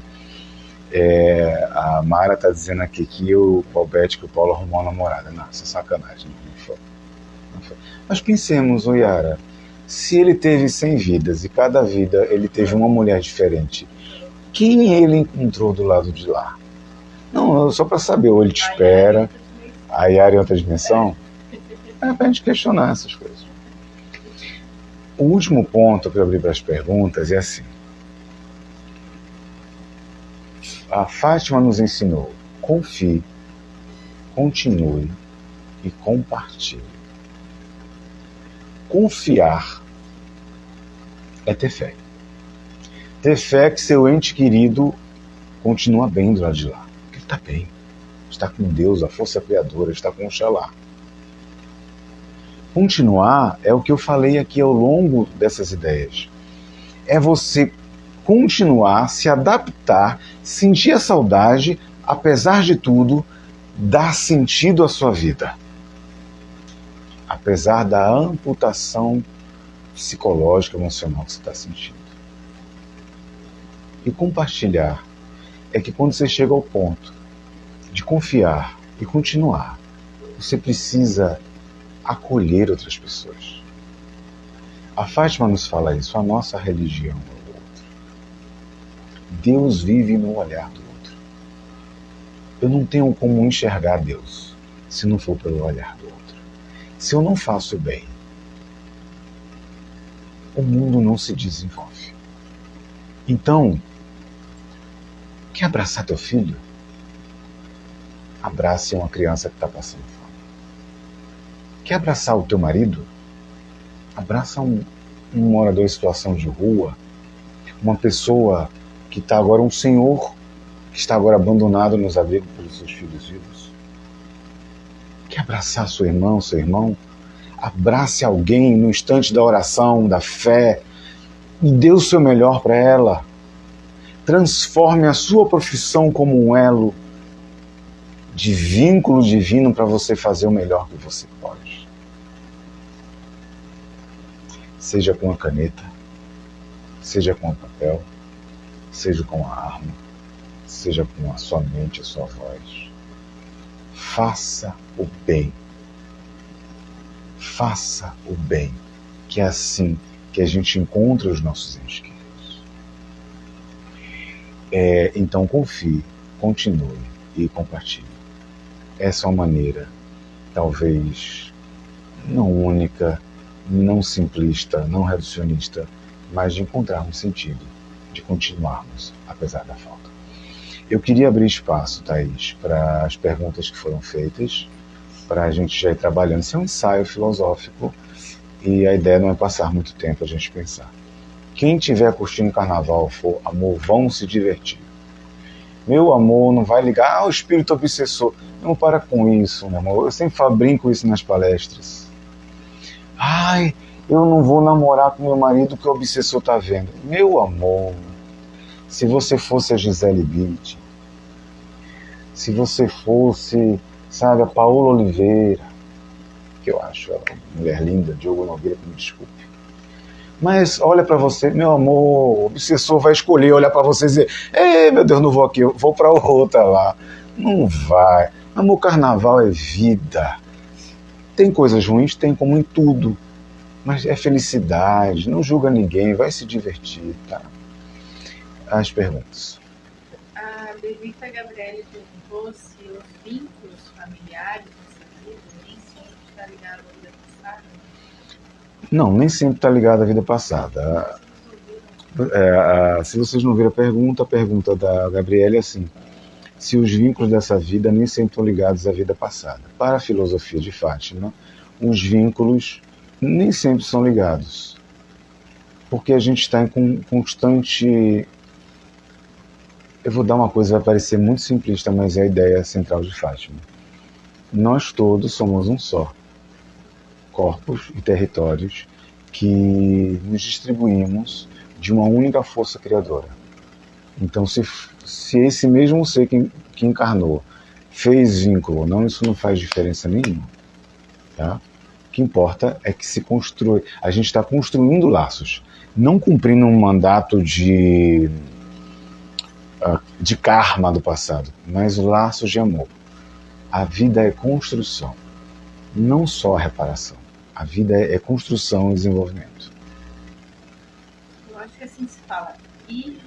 A Mara está dizendo aqui que o Paulbete, que o Paulo arrumou uma namorada. Não, isso é sacanagem, não foi. Mas pensemos, Yara, se ele teve 100 vidas e cada vida ele teve uma mulher diferente, quem ele encontrou do lado de lá? Não, só para saber, ou ele te espera, a Yara em outra dimensão? É para a gente questionar essas coisas. O último ponto que eu abri para as perguntas é assim. A Fátima nos ensinou: confie, continue e compartilhe. Confiar é ter fé. Ter fé que seu ente querido continua bem do lado de lá. Que ele está bem. Está com Deus, a força criadora, está com Oxalá. Continuar é o que eu falei aqui ao longo dessas ideias. É você continuar, se adaptar, sentir a saudade, apesar de tudo, dar sentido à sua vida. Apesar da amputação psicológica, emocional que você está sentindo. E compartilhar é que quando você chega ao ponto de confiar e continuar, você precisa acolher outras pessoas. A Fátima nos fala isso, a nossa religião é o outro. Deus vive no olhar do outro. Eu não tenho como enxergar Deus se não for pelo olhar do outro. Se eu não faço bem, o mundo não se desenvolve. Então, quer abraçar teu filho? Abrace uma criança que está passando fome. Quer abraçar o teu marido? Abraça um morador em situação de rua, uma pessoa que está agora, um senhor que está agora abandonado nos abrigos pelos seus filhos vivos. Quer abraçar sua irmã, seu irmão? Abrace alguém no instante da oração, da fé, e dê o seu melhor para ela. Transforme a sua profissão como um elo de vínculo divino para você fazer o melhor que você pode. Seja com a caneta, seja com o papel, seja com a arma, seja com a sua mente, a sua voz. Faça o bem. Faça o bem, que é assim que a gente encontra os nossos entes queridos. Então confie, continue e compartilhe. Essa é uma maneira, talvez não única, não simplista, não reducionista, mas de encontrarmos sentido, de continuarmos, apesar da falta. Eu queria abrir espaço, Thaís, para as perguntas que foram feitas, para a gente já ir trabalhando. Isso é um ensaio filosófico e a ideia não é passar muito tempo a gente pensar. Quem estiver curtindo o carnaval, for amor, vão se divertir. Meu amor, não vai ligar ao espírito obsessor. Não para com isso, meu amor. Eu sempre brinco isso nas palestras. Ai, eu não vou namorar com meu marido que o obsessor está vendo. Meu amor, se você fosse a Gisele Bündchen, se você fosse, sabe, a Paola Oliveira, que eu acho ela uma mulher linda, Diogo Nogueira, me desculpe. Mas olha para você, meu amor, o obsessor vai escolher olhar para você e dizer: ei, meu Deus, não vou aqui, eu vou para outra lá. Não vai. Amor, carnaval é vida. Tem coisas ruins, tem como em tudo. Mas é felicidade, não julga ninguém, vai se divertir, tá? As perguntas. A Bebita Gabriele perguntou se os vínculos familiares nessa vida nem sempre está ligado à vida passada. Não, nem sempre está ligado à vida passada. Se vocês não viram a pergunta da Gabriele é assim: se os vínculos dessa vida nem sempre estão ligados à vida passada. Para a filosofia de Fátima, os vínculos nem sempre são ligados, porque a gente está em constante... Eu vou dar uma coisa, vai parecer muito simplista, mas é a ideia central de Fátima. Nós todos somos um só. Corpos e territórios que nos distribuímos de uma única força criadora. Então, se esse mesmo ser que encarnou fez vínculo ou não, isso não faz diferença nenhuma. Tá? O que importa é que se constrói. A gente está construindo laços, não cumprindo um mandato de karma do passado, mas laços de amor. A vida é construção, não só reparação. A vida é construção e desenvolvimento. Eu acho que assim se fala. Ivilima.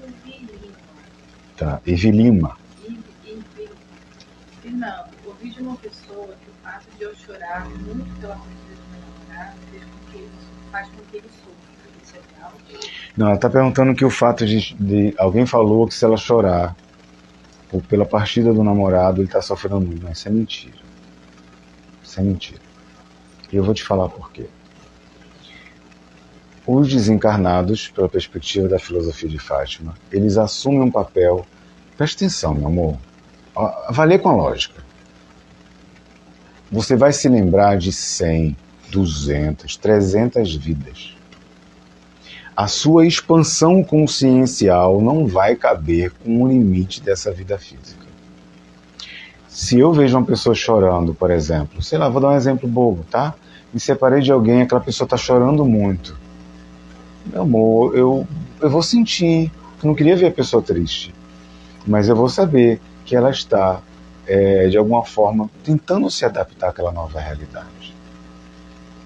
Tá, Evilima. Não, ouvi de uma pessoa que o fato de eu chorar muito pela partida do meu namorado faz com que ele sofra. Isso é real? Não, ela está perguntando que o fato de alguém falou que se ela chorar ou pela partida do namorado ele está sofrendo muito. Mas isso é mentira. Isso é mentira. E eu vou te falar por quê. Os desencarnados, pela perspectiva da filosofia de Fátima, eles assumem um papel... Presta atenção, meu amor. Avalie com a lógica. Você vai se lembrar de 100, 200, 300 vidas. A sua expansão consciencial não vai caber com o limite dessa vida física. Se eu vejo uma pessoa chorando, por exemplo, sei lá, vou dar um exemplo bobo, tá? Me separei de alguém, aquela pessoa está chorando muito. Meu amor, eu vou sentir, eu não queria ver a pessoa triste, mas eu vou saber que ela está, de alguma forma, tentando se adaptar àquela nova realidade.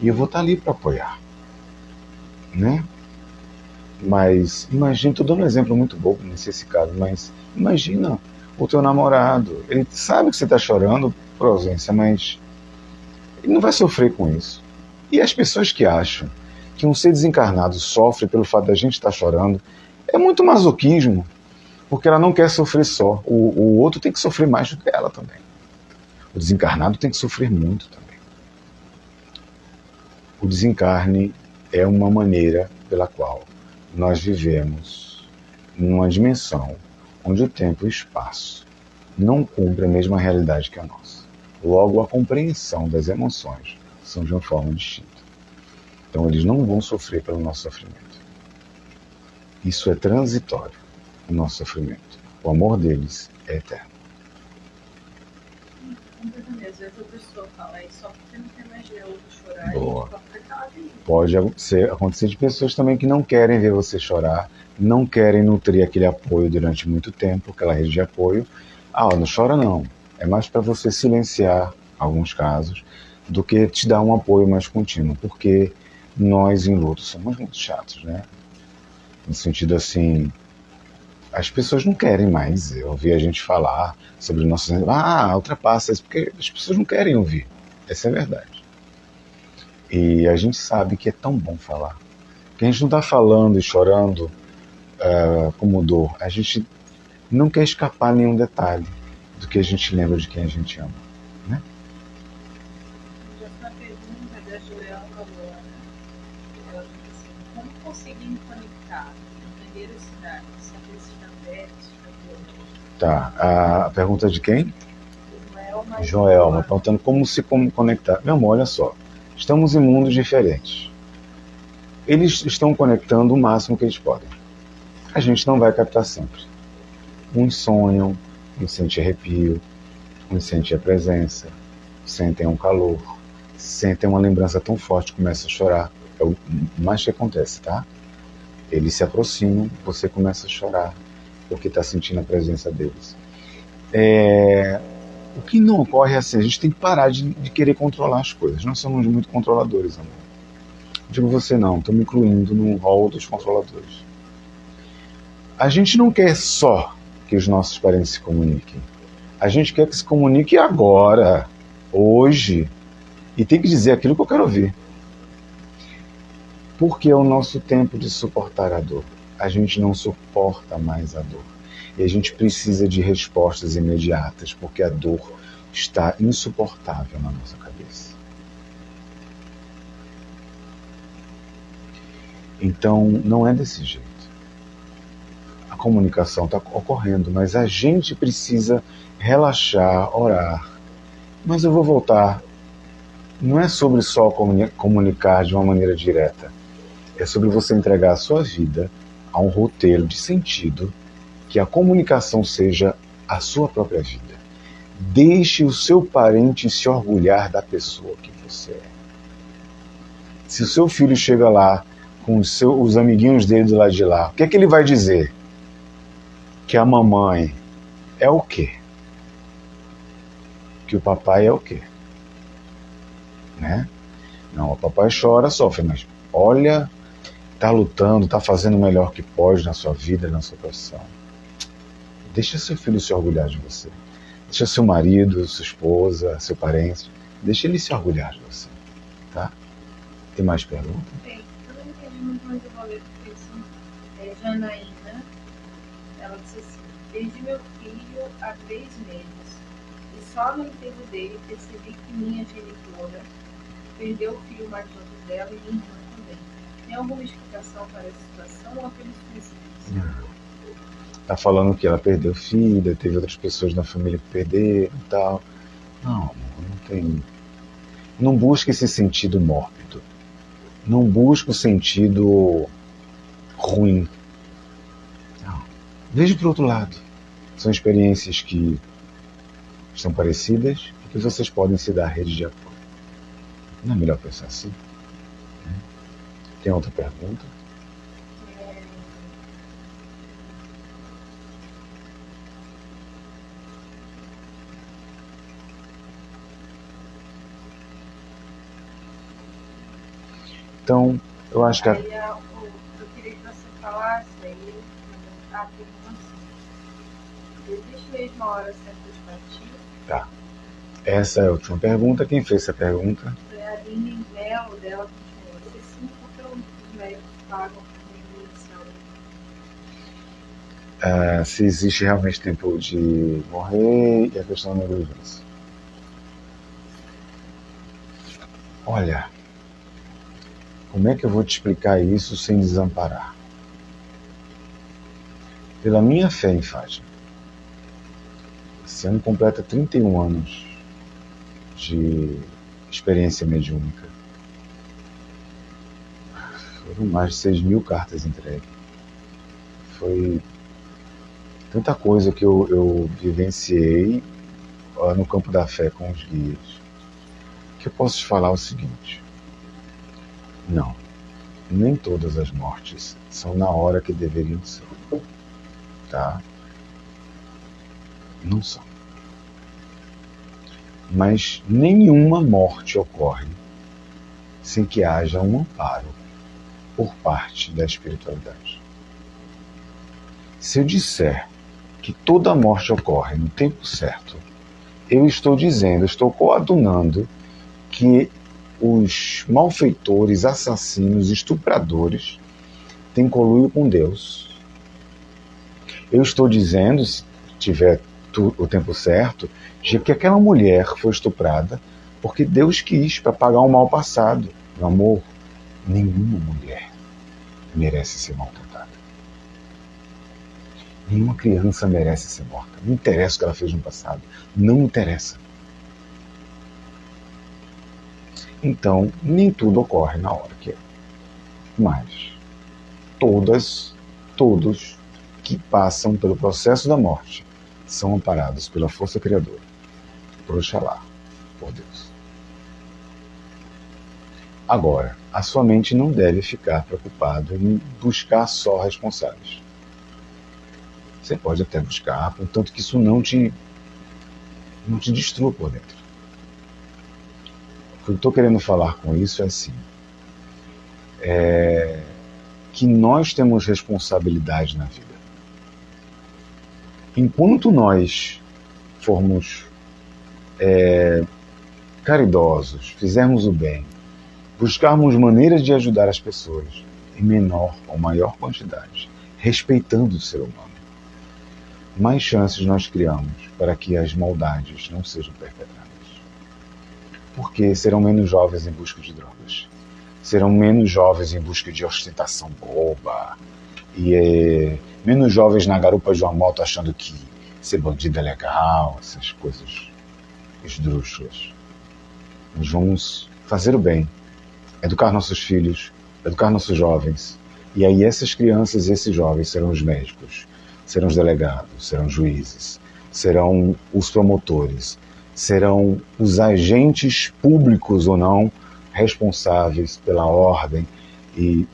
E eu vou estar ali para apoiar, né? Mas imagina, estou dando um exemplo muito bobo nesse caso, mas imagina o teu namorado, ele sabe que você está chorando por ausência, mas ele não vai sofrer com isso. E as pessoas que acham que um ser desencarnado sofre pelo fato da gente estar chorando, é muito masoquismo, porque ela não quer sofrer só. O outro tem que sofrer mais do que ela também. O desencarnado tem que sofrer muito também. O desencarne é uma maneira pela qual nós vivemos numa dimensão onde o tempo e o espaço não cumprem a mesma realidade que a nossa. Logo, a compreensão das emoções são de uma forma distinta. Então, eles não vão sofrer pelo nosso sofrimento. Isso é transitório, o nosso sofrimento. O amor deles é eterno. Às vezes a pessoa fala isso só porque não tem mais ver outro chorar. Boa. E Pode acontecer de pessoas também que não querem ver você chorar, não querem nutrir aquele apoio durante muito tempo, aquela rede de apoio. Não chora não. É mais para você silenciar alguns casos do que te dar um apoio mais contínuo, porque nós em luto somos muito chatos, né? No sentido assim, as pessoas não querem mais ouvir a gente falar sobre nossos... ultrapassa isso, porque as pessoas não querem ouvir. Essa é a verdade. E a gente sabe que é tão bom falar. Que a gente não está falando e chorando como dor. A gente não quer escapar nenhum detalhe do que a gente lembra de quem a gente ama. Né? Já foi a pergunta da Joelma agora. Ela diz assim, como conseguir me conectar? Entender os sinais, saber se está perto, se está longe. Tá. A pergunta de quem? Joelma. Joelma, perguntando como se conectar. Meu amor, olha só. Estamos em mundos diferentes. Eles estão conectando o máximo que eles podem. A gente não vai captar sempre. Uns sonham, uns sentem arrepio, uns sentem a presença, sentem um calor, sentem uma lembrança tão forte que começa a chorar. É o mais que acontece, tá? Eles se aproximam, você começa a chorar, porque está sentindo a presença deles. O que não ocorre é assim, a gente tem que parar de querer controlar as coisas. Nós somos muito controladores, amor. Digo você não, estou me incluindo no rol dos controladores. A gente não quer só que os nossos parentes se comuniquem. A gente quer que se comunique agora, hoje, e tem que dizer aquilo que eu quero ouvir. Porque é o nosso tempo de suportar a dor. A gente não suporta mais a dor. E a gente precisa de respostas imediatas, porque a dor está insuportável na nossa cabeça. Então, não é desse jeito. A comunicação está ocorrendo, mas a gente precisa relaxar, orar. Mas eu vou voltar. Não é sobre só comunicar de uma maneira direta. É sobre você entregar a sua vida a um roteiro de sentido, que a comunicação seja a sua própria vida. Deixe o seu parente se orgulhar da pessoa que você é. Se o seu filho chega lá com os amiguinhos dele do lado de lá, o que é que ele vai dizer? Que a mamãe é o quê? Que o papai é o quê? Né? Não, o papai chora, sofre, mas olha, está lutando, está fazendo o melhor que pode na sua vida, na sua profissão. Deixa seu filho se orgulhar de você. Deixa seu marido, sua esposa, seu parente, deixa ele se orgulhar de você. Tá? Tem mais perguntas? Bem, eu não entendi muito, mas eu vou ler porque isso Janaína, ela disse assim, perdi meu filho há 3 meses e só no enterro dele percebi que minha genitora perdeu o filho mais novo dela e minha irmã também. Tem alguma explicação para essa situação ou apenas coincidência? Tá falando que ela perdeu filha, teve outras pessoas na família que perderam e tal. Não, não tem. Não busque esse sentido mórbido. Não busque o sentido ruim. Não. Veja para o outro lado. São experiências que estão parecidas e que vocês podem se dar rede de apoio. Não é melhor pensar assim? Tem outra pergunta? Então, eu acho que... eu queria que você falasse aí, a pergunta existe mesmo a hora certa de partir? Tá. Essa é a última pergunta. Quem fez essa pergunta? É a Aline Melo, dela continua. Se sim, porque os médicos pagam por remissão? Se existe realmente tempo de morrer e a questão da neurologia. Olha, como é que eu vou te explicar isso sem desamparar? Pela minha fé em Fátima, esse ano completa 31 anos de experiência mediúnica. Foram mais de 6.000 cartas entregues. Foi tanta coisa que eu vivenciei no campo da fé com os guias, que eu posso te falar o seguinte: não, nem todas as mortes são na hora que deveriam ser, tá? Não são. Mas nenhuma morte ocorre sem que haja um amparo por parte da espiritualidade. Se eu disser que toda morte ocorre no tempo certo, eu estou dizendo, estou coadunando que os malfeitores, assassinos, estupradores têm conluio com Deus. Eu estou dizendo, se tiver o tempo certo, de que aquela mulher foi estuprada porque Deus quis, para pagar um mal passado. Meu amor, nenhuma mulher merece ser maltratada. Nenhuma criança merece ser morta. Não interessa o que ela fez no passado. Não interessa. Então, nem tudo ocorre na hora que é. Mas todos que passam pelo processo da morte são amparados pela força criadora, por Oxalá, por Deus. Agora, a sua mente não deve ficar preocupada em buscar só responsáveis. Você pode até buscar, contanto que isso não te destrua por dentro. O que eu estou querendo falar com isso é assim, que nós temos responsabilidade na vida. Enquanto nós formos caridosos, fizermos o bem, buscarmos maneiras de ajudar as pessoas em menor ou maior quantidade, respeitando o ser humano, mais chances nós criamos para que as maldades não sejam perpetradas. Porque serão menos jovens em busca de drogas, serão menos jovens em busca de ostentação boba, e menos jovens na garupa de uma moto achando que ser bandido é legal, essas coisas esdrúxulas. Nós vamos fazer o bem, educar nossos filhos, educar nossos jovens, e aí essas crianças e esses jovens serão os médicos, serão os delegados, serão os juízes, serão os promotores, serão os agentes públicos ou não responsáveis pela ordem e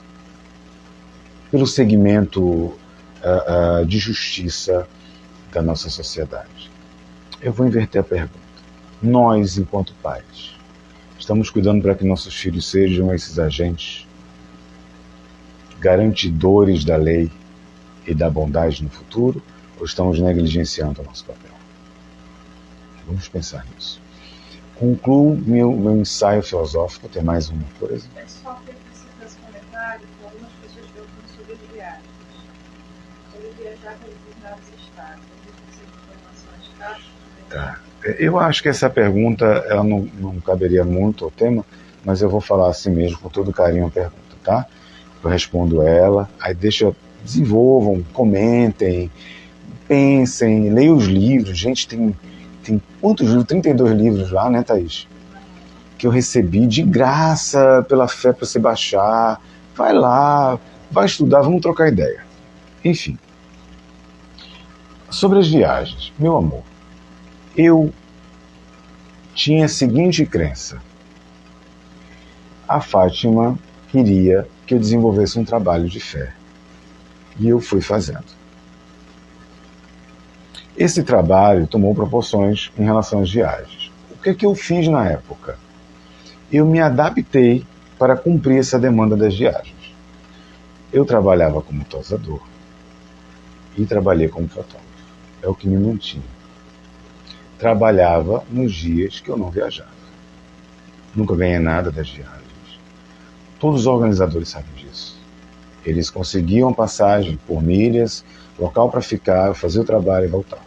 pelo segmento de justiça da nossa sociedade. Eu vou inverter a pergunta. Nós, enquanto pais, estamos cuidando para que nossos filhos sejam esses agentes garantidores da lei e da bondade no futuro, ou estamos negligenciando o nosso papel? Vamos pensar nisso. Concluo meu ensaio filosófico. Tem mais uma coisa? É só que eu preciso fazer comentário com algumas pessoas perguntando sobre as viagens. Sobre viajar para determinados estados. Eu preciso de informações, tá? Tá. Eu acho que essa pergunta ela não caberia muito ao tema, mas eu vou falar assim mesmo, com todo carinho a pergunta, tá? Eu respondo ela, aí desenvolvam, comentem, pensem, leiam os livros. Gente, tem quantos livros? 32 livros lá, né, Thaís? Que eu recebi de graça pela fé para você baixar. Vai lá, vai estudar, vamos trocar ideia. Enfim. Sobre as viagens, meu amor, eu tinha a seguinte crença. A Fátima queria que eu desenvolvesse um trabalho de fé. E eu fui fazendo. Esse trabalho tomou proporções em relação às viagens. O que eu fiz na época? Eu me adaptei para cumprir essa demanda das viagens. Eu trabalhava como tosador e trabalhei como fotógrafo. É o que me mantinha. Trabalhava nos dias que eu não viajava. Nunca ganhei nada das viagens. Todos os organizadores sabem disso. Eles conseguiam passagem por milhas, local para ficar, fazer o trabalho e voltar.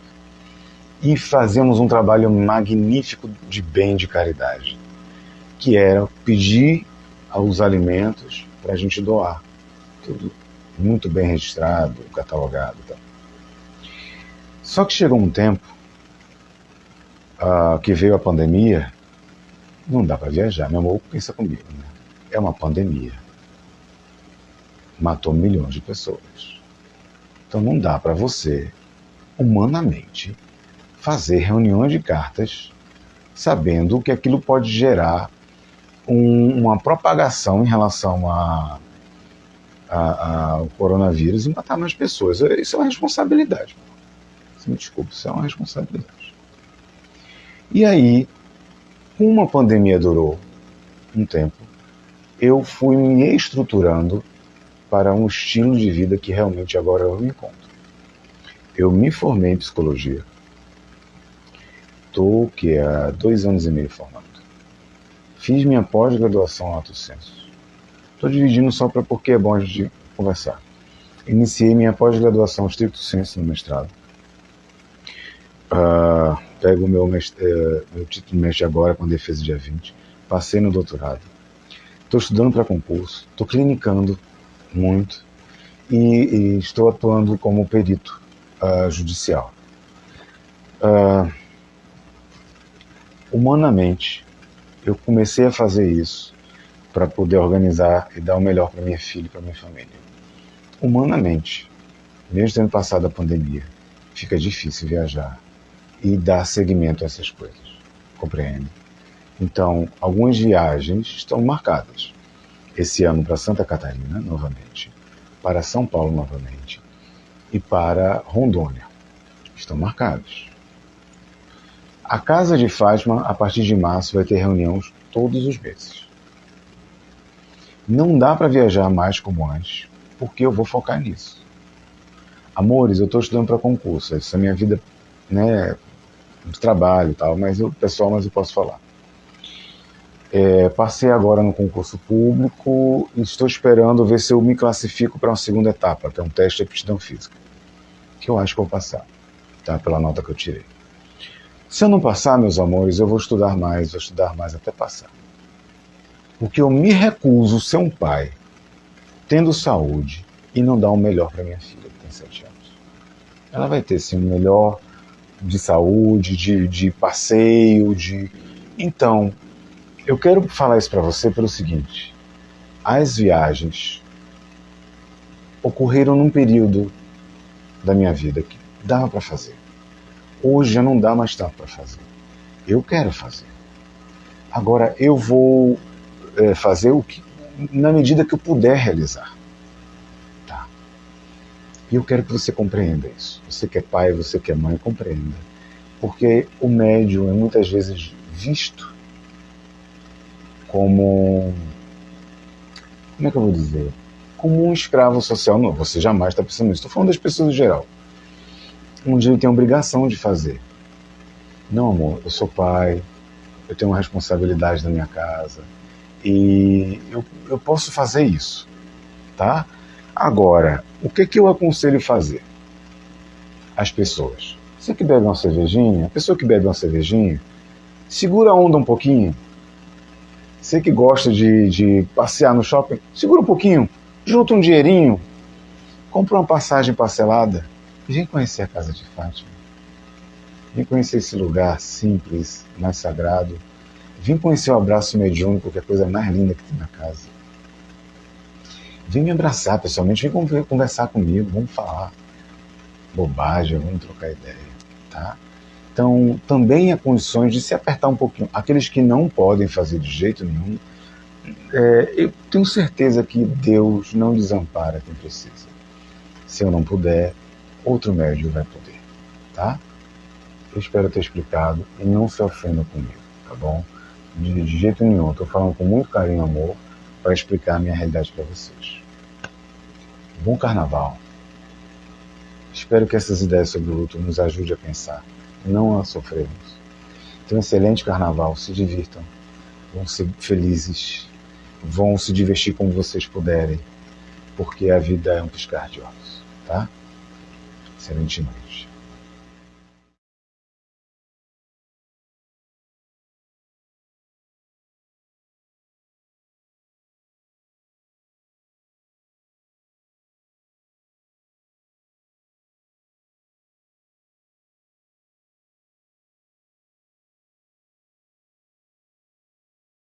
E fazemos um trabalho magnífico de bem, de caridade, que era pedir os alimentos para a gente doar. Tudo muito bem registrado, catalogado. Tá? Só que chegou um tempo que veio a pandemia, não dá para viajar. Meu amor, pensa comigo, né? É uma pandemia. Matou milhões de pessoas. Então não dá para você, humanamente, fazer reuniões de cartas sabendo que aquilo pode gerar uma propagação em relação ao coronavírus e matar mais pessoas. Isso é uma responsabilidade. Você me desculpe, isso é uma responsabilidade. E aí, como a pandemia durou um tempo, eu fui me estruturando para um estilo de vida que realmente agora eu me encontro. Eu me formei em psicologia. Estou há 2 anos e meio formado. Fiz minha pós-graduação em Lato Sensu. Estou dividindo só porque é bom a gente conversar. Iniciei minha pós-graduação stricto sensu no mestrado. Pego meu título de mestre agora com defesa dia 20. Passei no doutorado. Estou estudando para concurso. Estou clinicando muito. E estou atuando como perito judicial. Humanamente, eu comecei a fazer isso para poder organizar e dar o melhor para minha filha e para minha família. Humanamente, mesmo tendo passado a pandemia, fica difícil viajar e dar seguimento a essas coisas, compreende? Então, algumas viagens estão marcadas. Esse ano para Santa Catarina, novamente, para São Paulo, novamente, e para Rondônia. Estão marcados. A Casa de Fátima, a partir de março, vai ter reunião todos os meses. Não dá para viajar mais como antes, porque eu vou focar nisso. Amores, eu estou estudando para concurso, essa é a minha vida, né, de trabalho e tal, mas eu posso falar. Passei agora no concurso público e estou esperando ver se eu me classifico para uma segunda etapa, que é um teste de aptidão física, que eu acho que vou passar, tá, pela nota que eu tirei. Se eu não passar, meus amores, eu vou estudar mais até passar. Porque eu me recuso a ser um pai, tendo saúde, e não dar o melhor para minha filha, que tem 7 anos. Ela vai ter, sim, o melhor de saúde, de passeio, Então, eu quero falar isso para você pelo seguinte. As viagens ocorreram num período da minha vida que dava para fazer. Hoje já não dá mais tanto para fazer. Eu quero fazer. Agora eu vou fazer o que, na medida que eu puder realizar. Tá? E eu quero que você compreenda isso. Você que é pai, você que é mãe, compreenda. Porque o médium é muitas vezes visto como é que eu vou dizer? Como um escravo social. Não, você jamais está pensando nisso. Estou falando das pessoas em geral. Onde ele tem a obrigação de fazer. Não, amor, eu sou pai, eu tenho uma responsabilidade na minha casa e eu posso fazer isso, tá? Agora, o que eu aconselho fazer? As pessoas. Você que bebe uma cervejinha, a pessoa que bebe uma cervejinha, segura a onda um pouquinho. Você que gosta de passear no shopping, segura um pouquinho, junta um dinheirinho, compra uma passagem parcelada. Vem conhecer a Casa de Fátima. Vem conhecer esse lugar simples, mais sagrado. Vem conhecer o abraço mediúnico, que é a coisa mais linda que tem na casa. Vem me abraçar pessoalmente, vem conversar comigo, vamos falar bobagem, vamos trocar ideia, tá? Então, também há condições de se apertar um pouquinho. Aqueles que não podem fazer de jeito nenhum, eu tenho certeza que Deus não desampara quem precisa. Se eu não puder, outro médium vai poder, tá? Eu espero ter explicado e não se ofenda comigo, tá bom? De jeito nenhum, estou falando com muito carinho e amor para explicar a minha realidade para vocês. Bom carnaval. Espero que essas ideias sobre o luto nos ajudem a pensar, não a sofrermos. Então, excelente carnaval, se divirtam, vão ser felizes, vão se divertir como vocês puderem, porque a vida é um piscar de olhos, tá? Excelente noite.